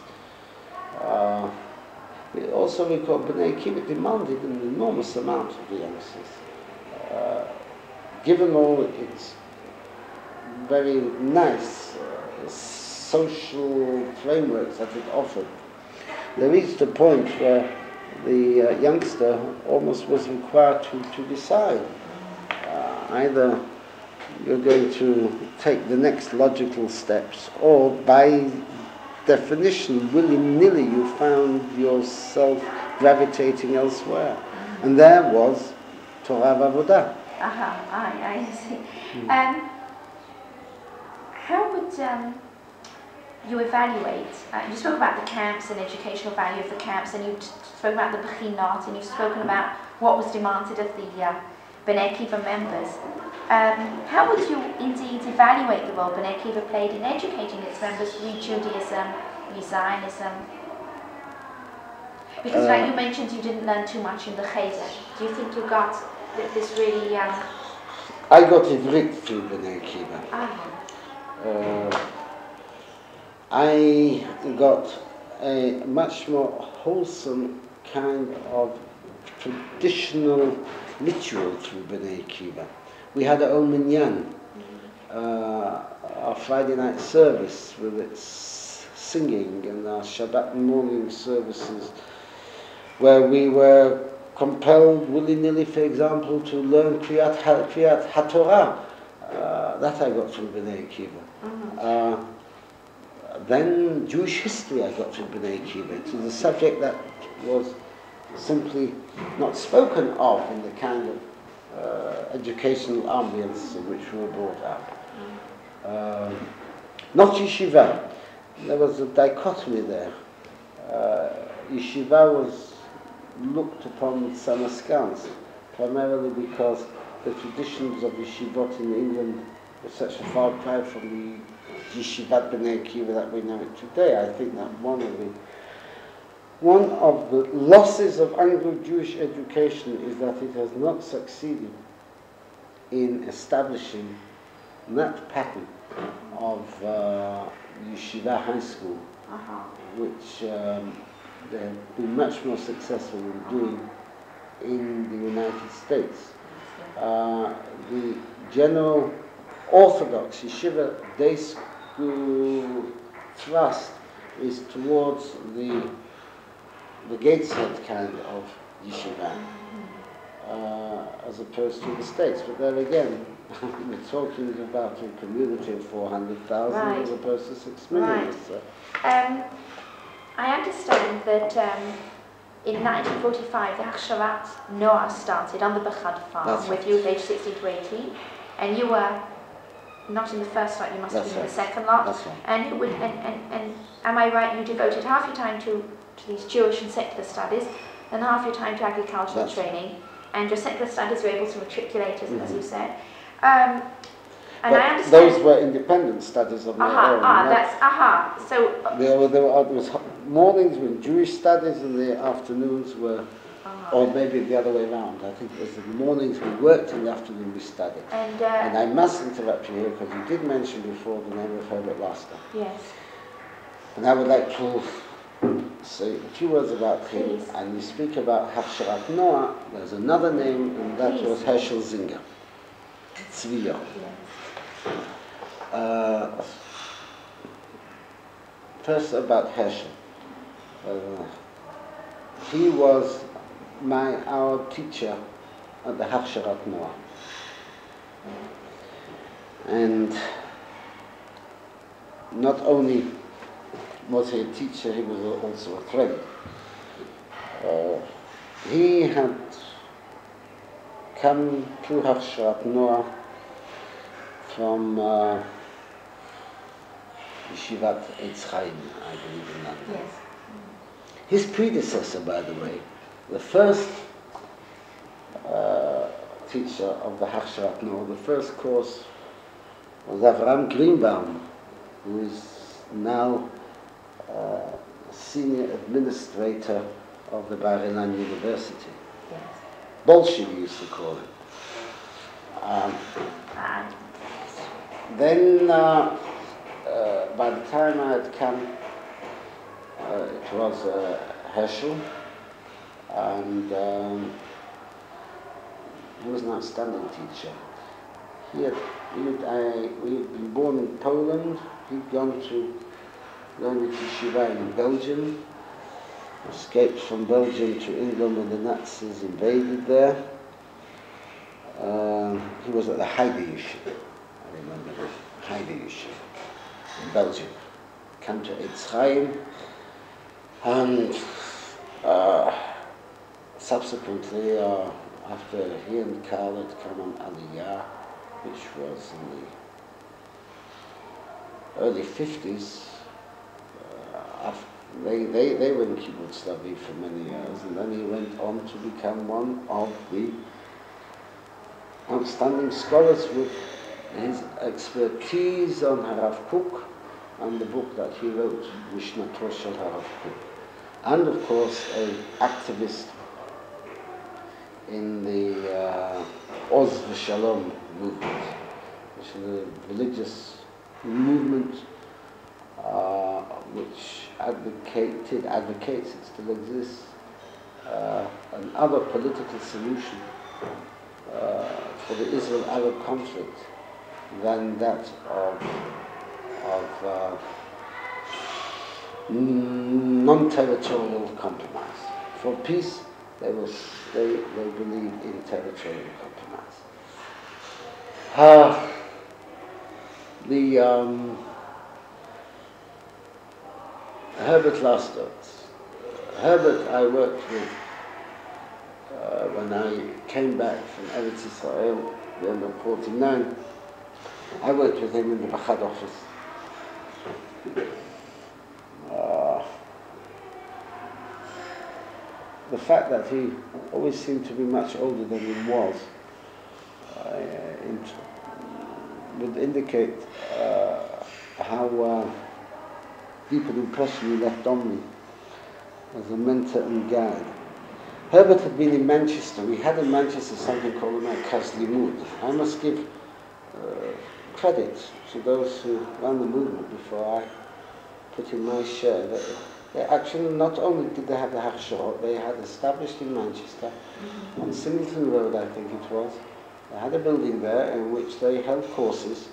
We also recall B'nai Akiva demanded an enormous amount of the youngsters. Given all its very nice social frameworks that it offered, they reached a point where the youngster almost was required to decide. Either you're going to take the next logical steps, or by definition, willy-nilly, you found yourself gravitating elsewhere. And there was Torah V'Avodah. I see. How would you evaluate, you spoke about the camps and educational value of the camps, and you spoke about the bechinot, and you've spoken about what was demanded of the B'nai Akiva members. How would you indeed evaluate the role B'nai Akiva played in educating its members to read Judaism, read Zionism? Because like you mentioned, you didn't learn too much in the Cheder. Do you think you got this really... I got Ivrit through B'nai Akiva. I got a much more wholesome kind of traditional ritual through Bnei Akiva. We had our own minyan, our Friday night service with its singing, and our Shabbat morning services, where we were compelled willy-nilly, for example, to learn Kriyat HaTorah. That I got from Bnei Akiva. Then Jewish history I got from Bnei Akiva. It was a subject that was simply not spoken of in the kind of educational ambience in which we were brought up. Not yeshiva. There was a dichotomy there. Yeshiva was looked upon with some askance, primarily because the traditions of yeshivot in England were such a far cry from the yeshivat b'nei Akiva that we know it today. I think that one of the losses of Anglo-Jewish education is that it has not succeeded in establishing that pattern of yeshiva high school, which they have been much more successful in doing in the United States. The general Orthodox yeshiva day school thrust is towards the Gateshead kind of yeshiva, as opposed to the States. But there again, we're talking about a community of 400,000 as opposed to 6 million. Right. So. I understand that in 1945 the Hachshavat Noah started on the Bechad farm with you aged 16 to 18, and you were not in the first lot, you must have been in the second lot. That's right. And you would, and am I right, you devoted half your time to these Jewish and secular studies, and half your time to agricultural training, and your secular studies were able to matriculate, as you said. And but I understand those were independent studies of my own. So there was mornings with Jewish studies, and the afternoons were, or maybe the other way around. I think it was in the mornings we worked, in the afternoon we studied. And I must interrupt you here because you did mention before the name of Herbert Lasker. Yes. And I would like to say a few words about him. Please. And you speak about Hachshavat Noah. There's another name, and that was Herschel Zinger. Tzviya. First about Herschel. He was our teacher at the Hachshavat Noah. And not only was he a teacher, he was also a friend. He had come to Hachshavat Noah from Yeshivat Eitz Chaim, I believe in London. Yes. His predecessor, by the way, the first teacher of the Hachshavat Noah, the first course was Avraham Greenbaum, who is now senior administrator of the Bar-Ilan University. Yes. Bolshevik, we used to call it. Then, by the time I had come, it was Herschel, and he was an outstanding teacher. We had been born in Poland. He'd gone to learn at yeshiva in Belgium, escaped from Belgium to England when the Nazis invaded there. He was at the Heide Yeshiva, I remember the Heide Yeshiva in Belgium. Came to Eitz Chaim, and subsequently, after he and Carl had come on Aliyah, which was in the early 50s, they were in Kibbutz Laviv for many years, and then he went on to become one of the outstanding scholars with his expertise on Harav Kook and the book that he wrote, Mishnato Shel Harav Kook, and of course an activist in the Oz V'Shalom movement, which is a religious movement which advocates, it still exists, another political solution for the Israel-Arab conflict than that of non-territorial compromise. For peace, they believe in territorial compromise. Herbert Lastot. Herbert I worked with when I came back from Eretz Israel at the end of 1949. I worked with him in the Bachad office. The fact that he always seemed to be much older than he was would indicate how deep an impression he left on me as a mentor and guide. Herbert had been in Manchester. We had in Manchester something called the Merkaz Limud. I must give credit to those who ran the movement before I put in my share. They actually, not only did they have the Hachshorot, they had established in Manchester, on Singleton Road I think it was, they had a building there in which they held courses.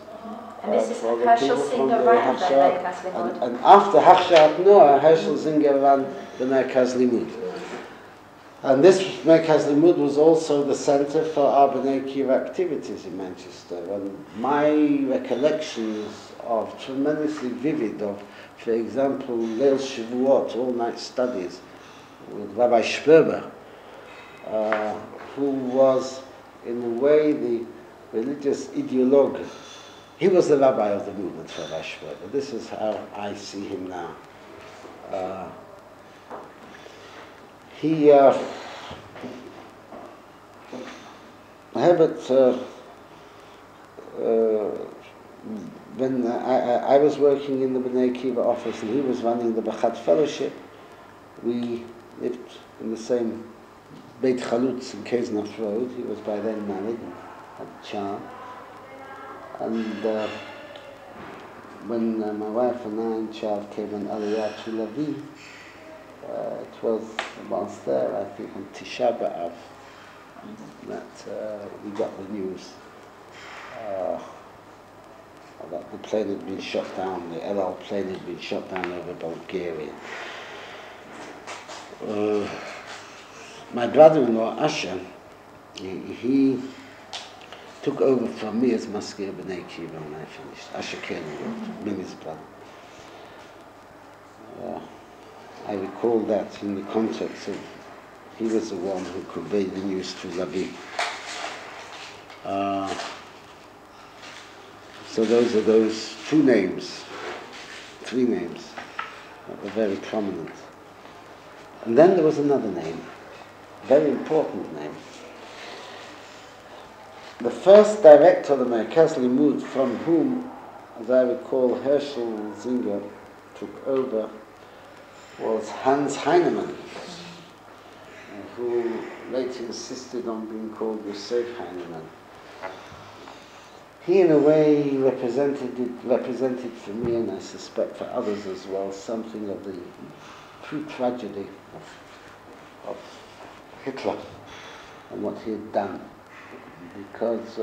And this is Herschel Singer ran the Merkaz Limud. And after Hachshat Noah, Herschel Singer ran the Merkaz Limud. And this Merkaz Limud was also the center for our B'nai Akiva activities in Manchester. And my recollections are tremendously vivid of, for example, Leil Shavuot, all-night studies with Rabbi Sperber, who was, in a way, the religious ideologue. He was the rabbi of the movement, Rabbi Sperber. This is how I see him now. Herbert, when I was working in the B'nai Akiva office and he was running the Bachad Fellowship, we lived in the same Beit Chalutz in Keznach Road. He was by then married and had a child. And when my wife and I and child came on Aliyah to Lavi, it was once there, I think on Tisha B'Av, that we got the news that the plane had been shot down, the El Al plane had been shot down over Bulgaria. My brother-in-law, Asher, he took over from me as Maskir B'nai Akiva when I finished. Asher Kenny, Mimi's brother. I recall that in the context of he was the one who conveyed the news to Lavi. So those are those three names that were very prominent. And then there was another name, a very important name. The first director of the Merkaz Limud, from whom, as I recall, Herschel Singer took over, was Hans Heinemann, who later insisted on being called Yosef Heinemann. He, in a way, represented for me, and I suspect for others as well, something of the true tragedy of Hitler and what he had done. Because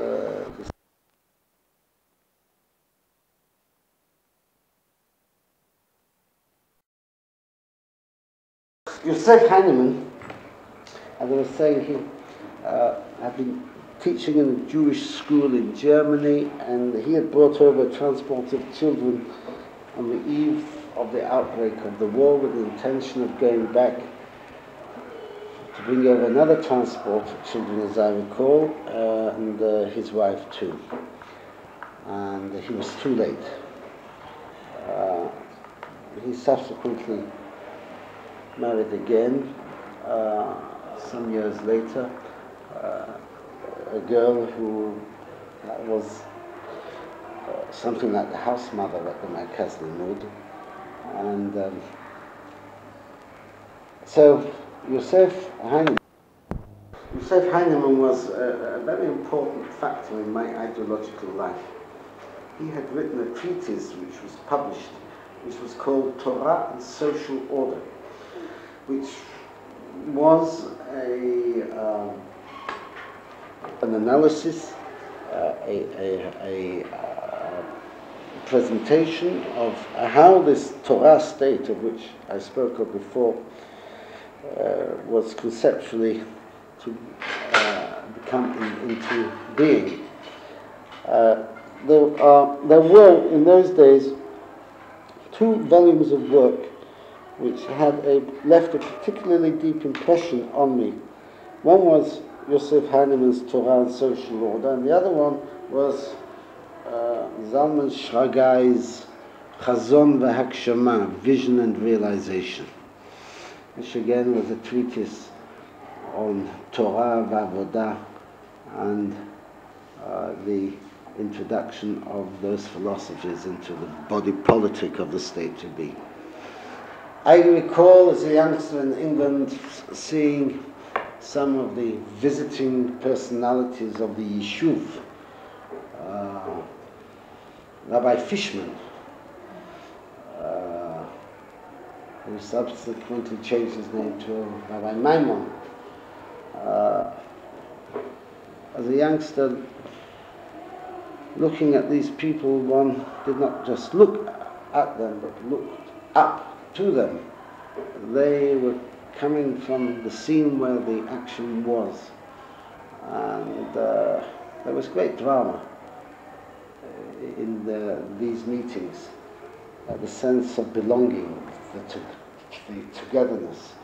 Yosef Heinemann, as I was saying, he had been teaching in a Jewish school in Germany, and he had brought over a transport of children on the eve of the outbreak of the war with the intention of going back to bring over another transport of children, as I recall, and his wife too. And he was too late. He subsequently married again, some years later, a girl who was something like the house mother at the Merkaz Limud. And so Yosef Heinemann was a very important factor in my ideological life. He had written a treatise which was published, which was called Torah and Social Order, which was an analysis, a presentation of how this Torah state, of which I spoke of before, was conceptually to come into being. There were, in those days, 2 volumes of work which had left a particularly deep impression on me. One was Yosef Heinemann's Torah and Social Order, and the other one was Zalman Shragai's Chazon v'Hakshama, Vision and Realization, which again was a treatise on Torah v'Avodah and the introduction of those philosophies into the body politic of the state to be. I recall as a youngster in England seeing some of the visiting personalities of the Yishuv. Rabbi Fishman, who subsequently changed his name to Rabbi Maimon. As a youngster, looking at these people, one did not just look at them, but looked up to them. They were coming from the scene where the action was, and there was great drama in these meetings, the sense of belonging, the togetherness,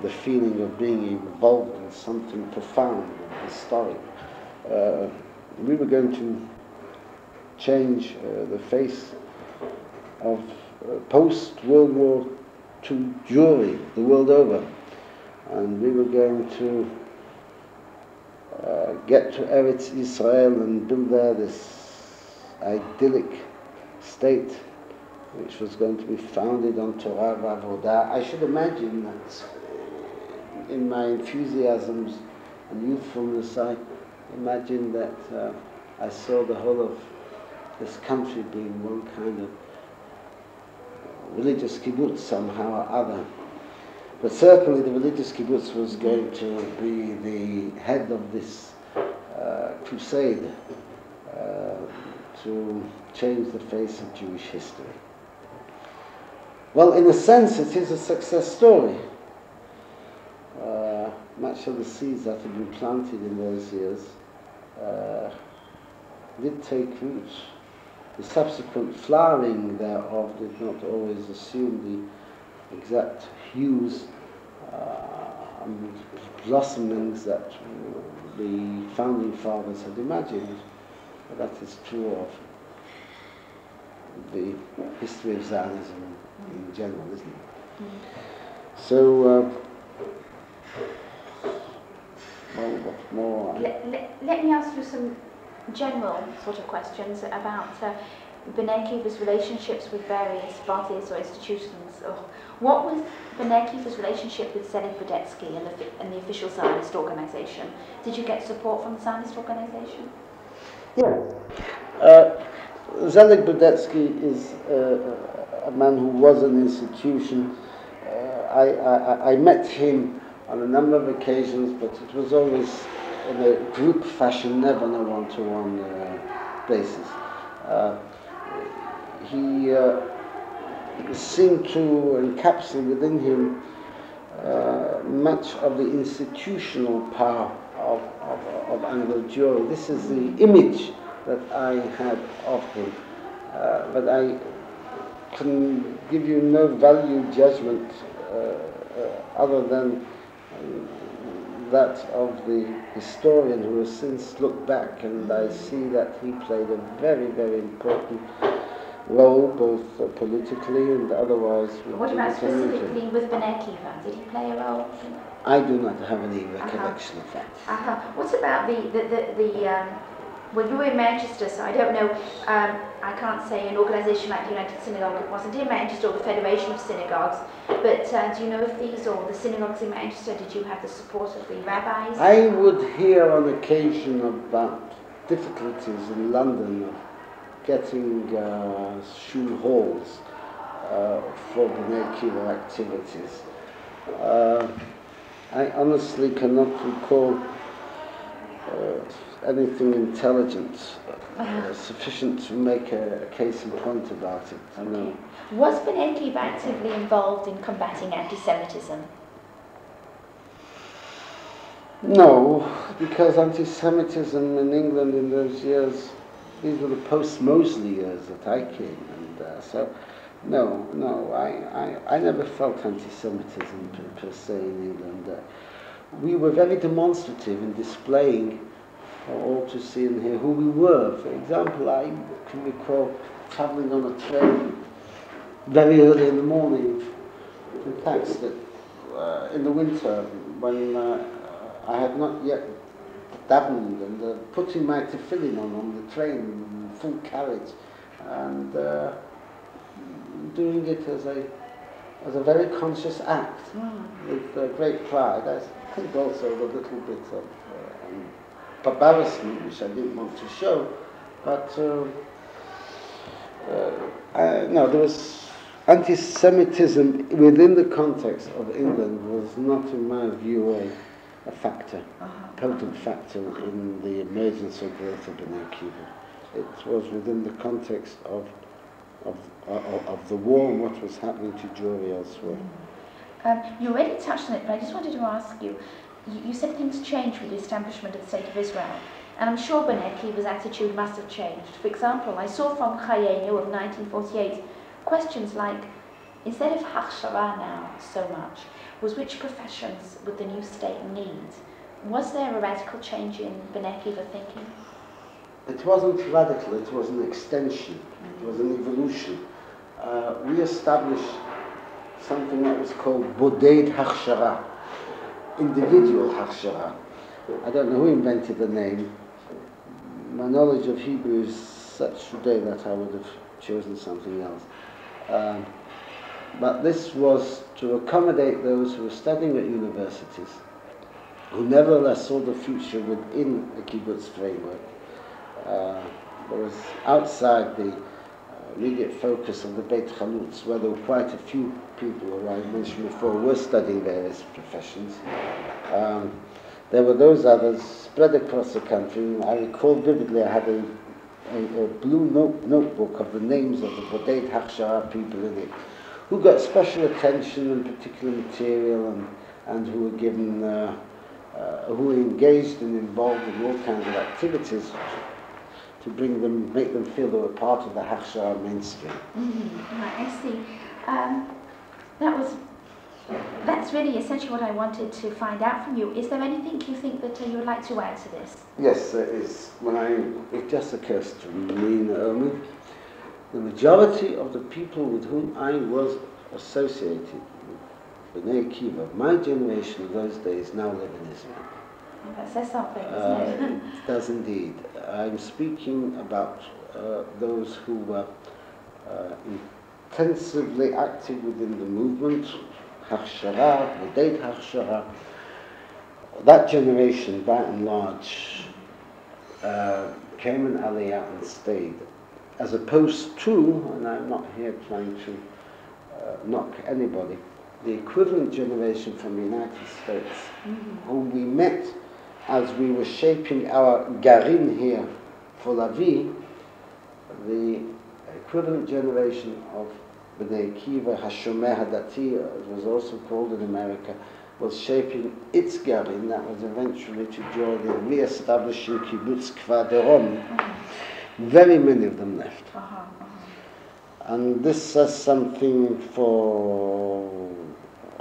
the feeling of being involved in something profound and historic. We were going to change the face of post-World War II Jewry the world over, and we were going to get to Eretz Israel and build there this idyllic state which was going to be founded on Torah v'Avodah. I should imagine that in my enthusiasms and youthfulness, I imagined that I saw the whole of this country being one kind of religious kibbutz somehow or other. But certainly the religious kibbutz was going to be the head of this crusade to change the face of Jewish history. Well, in a sense, it is a success story. Much of the seeds that had been planted in those years did take root. The subsequent flowering thereof did not always assume the exact hues and blossomings that the founding fathers had imagined. But that is true of the history of Zionism in general, isn't it? So, well, what more? Let me ask you some general sort of questions about B'nai Akiva's relationships with various bodies or institutions. What was B'nai Akiva's relationship with Zelig Budetsky and the official Zionist organization? Did you get support from the Zionist organization? Yeah. Zelig Budetsky is a man who was an institution. I met him on a number of occasions, but it was always in a group fashion, never on a one-to-one basis. He seemed to encapsulate within him much of the institutional power of Anglo-Jewry. This is the image that I had of him, but I can give you no value judgment other than that of the historian who has since looked back, and I see that he played a very, very important role, both politically and otherwise. What about specifically with B'nai Akiva? Did he play a role? I do not have any recollection of that. What about the well, you were in Manchester, so I don't know, I can't say an organisation like the United Synagogue, it wasn't in Manchester, or the Federation of Synagogues, but do you know if these, or the synagogues in Manchester, did you have the support of the rabbis? I would hear on occasion about difficulties in London of getting shul halls for B'nai Akiva activities. I honestly cannot recall anything intelligent sufficient to make a case in point about it. Okay. No. Was B'nai Akiva actively involved in combating anti-Semitism? No, because anti-Semitism in England in those years, these were the post-Mosley years that I came, and so no, I never felt anti-Semitism per se in England. We were very demonstrative in displaying for all to see and hear who we were. For example, I can recall travelling on a train very early in the morning in fact that in the winter when I had not yet davened and putting my tefillin on the train, full carriage, and doing it as a very conscious act with great pride. I think also a little bit of embarrassment, which I didn't want to show, but no, there was anti-Semitism within the context of England was not, in my view, a factor, potent factor in the emergence or growth of B'nai Akiva. It was within the context of the war and what was happening to Jewry elsewhere. You already touched on it, but I just wanted to ask you, you said things changed with the establishment of the State of Israel, and I'm sure B'nai Akiva's attitude must have changed. For example, I saw from Chayenu of 1948 questions like, instead of Hachshara now so much, was which professions would the new state need? Was there a radical change in B'nai Akiva thinking? It wasn't radical, it was an extension, it was an evolution. We established something that was called Boded Hachshara, individual Hachshara. I don't know who invented the name. My knowledge of Hebrew is such today that I would have chosen something else. But this was to accommodate those who were studying at universities, who nevertheless saw the future within the kibbutz framework. Whereas outside the immediate focus of the Beit Chalutz, where there were quite a few people who I mentioned before were studying various professions, there were those others spread across the country. I recall vividly I had a blue notebook of the names of the Boded Hachshara people in it, who got special attention and particular material and who were given, who were engaged and involved in all kinds of activities to make them feel they were part of the Hachshara mainstream. Right, I see. That's really essentially what I wanted to find out from you. Is there anything you think that you would like to add to this? Yes, there is. It just occurs to me, Naomi, the majority of the people with whom I was associated with B'nai Akiva, my generation of those days, now live in Israel. That says something, doesn't it? It does indeed. I'm speaking about those who were intensively active within the movement, Hachshara, Boded Hachshara. That generation, by and large, came in Aliyah and stayed, as opposed to, and I'm not here trying to knock anybody, the equivalent generation from the United States, whom we met as we were shaping our garin here for la vie, the equivalent generation of B'nai Akiva, Hashomeh Hadati, as was also called in America, was shaping its garin that was eventually to join the re-establishing kibbutz Kfar Derom. Very many of them left. And this says something for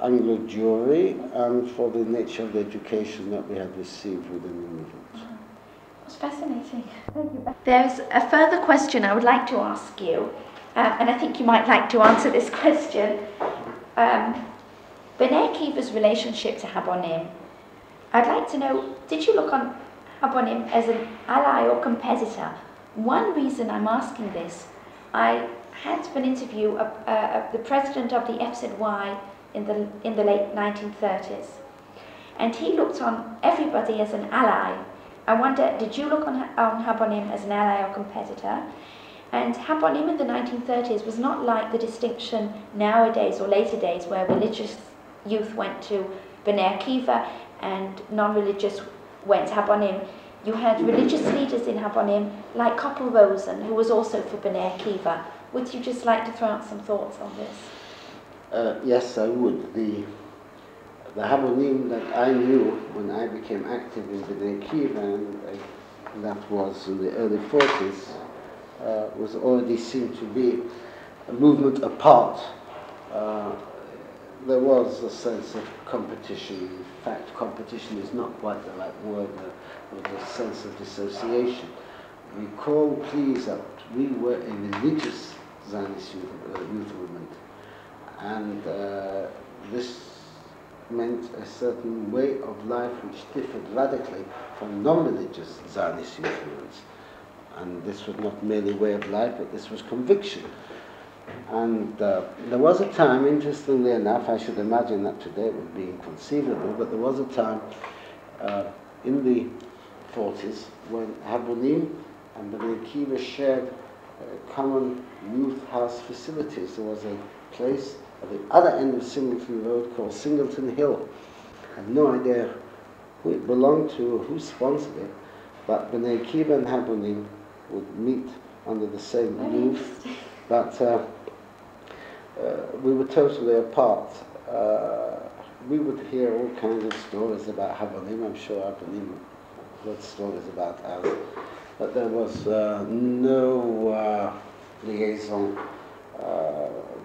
Anglo Jewry and for the nature of the education that we had received within the movement. It's fascinating. Thank you. There's a further question I would like to ask you, and I think you might like to answer this question. B'nai Akiva's relationship to Habonim. I'd like to know, did you look on Habonim as an ally or competitor? One reason I'm asking this, I had an interview of the president of the FZY in the late 1930s, and he looked on everybody as an ally. I wonder, did you look on Habonim as an ally or competitor? And Habonim in the 1930s was not like the distinction nowadays or later days where religious youth went to Bnei Akiva and non-religious went Habonim. You had religious leaders in Habonim, like Koppel Rosen, who was also for Bnei Akiva. Would you just like to throw out some thoughts on this? Yes, I would. The Habonim that I knew when I became active in Bnei Akiva, and that was in the early 40s, was already seen to be a movement apart. There was a sense of competition. In fact, competition is not quite the right word. There was a sense of dissociation. Recall, please, that we were a religious Zionist youth movement, and this meant a certain way of life which differed radically from non-religious Zionist youth movements. And this was not merely way of life, but this was conviction. And there was a time, interestingly enough, I should imagine that today it would be inconceivable, but there was a time in the 40s when Habonim and Bnei Akiva shared common youth house facilities. There was a place at the other end of Singleton Road called Singleton Hill. I had no idea who it belonged to or who sponsored it, but Bnei Akiva and Habonim would meet under the same roof, but we were totally apart. We would hear all kinds of stories about Habonim. I'm sure Habonim heard stories about us, but there was no liaison,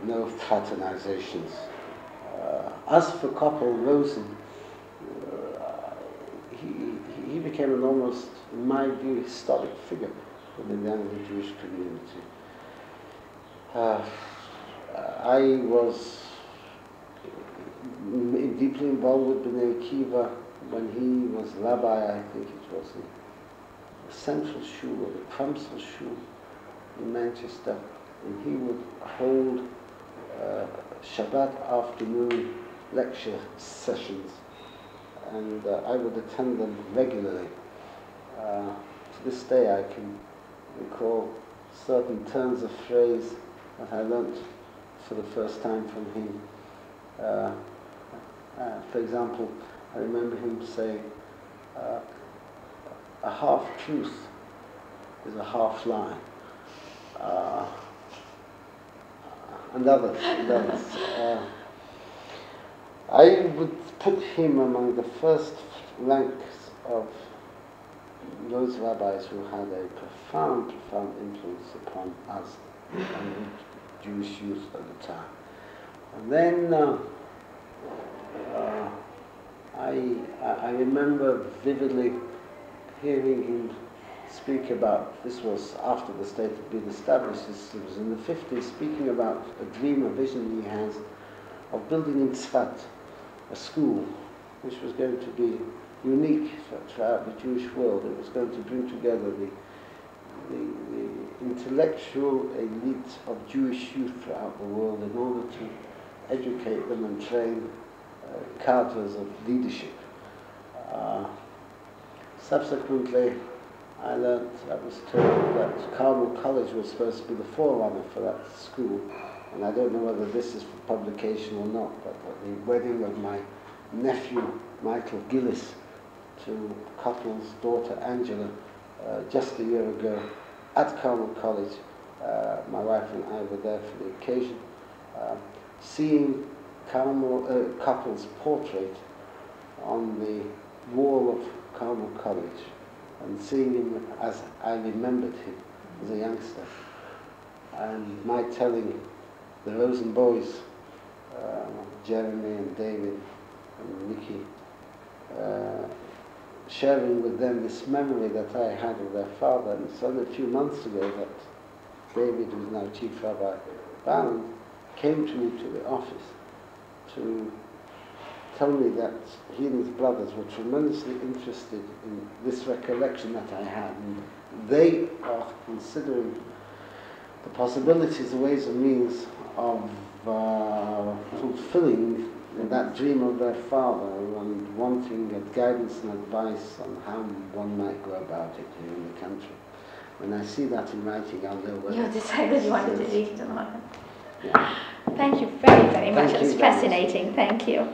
no fraternizations. As for Koppel Rosen, he became an almost, in my view, historic figure within the Anglo-Jewish community. I was deeply involved with Bnei Akiva when he was rabbi. I think it was in the Central Shul or the Crumpsall Shul in Manchester, and he would hold Shabbat afternoon lecture sessions, and I would attend them regularly. To this day I can recall certain turns of phrase that I learnt for the first time from him. For example, I remember him saying, a half-truth is a half-lie. And others. I would put him among the first ranks of those rabbis who had a profound influence upon us and Jewish youth at the time. And then I remember vividly hearing him speak about, this was after the state had been established, this was in the 50s, speaking about a dream, a vision he has of building in Tzfat a school which was going to be unique throughout the Jewish world. It was going to bring together the intellectual elite of Jewish youth throughout the world in order to educate them and train cadres of leadership. Subsequently, I was told that Carmel College was supposed to be the forerunner for that school, and I don't know whether this is for publication or not, but at the wedding of my nephew, Michael Gillis, to Koppel's daughter Angela, just a year ago, at Carmel College, my wife and I were there for the occasion, seeing Koppel's portrait on the wall of Carmel College, and seeing him as I remembered him as a youngster, and my telling the Rosen boys, Jeremy and David and Mickey, sharing with them this memory that I had of their father. And it's only a few months ago that David, who is now Chief Rabbi Barron, came to me to the office to tell me that he and his brothers were tremendously interested in this recollection that I had, and they are considering the possibilities, the ways and means of fulfilling that dream of their father, and wanting guidance and advice on how one might go about it here in the country. When I see that in writing, I'll know whether... You'll decide whether you want to delete it or not. Yeah. Thank you very, very much. Thank It was you, fascinating. Thank you.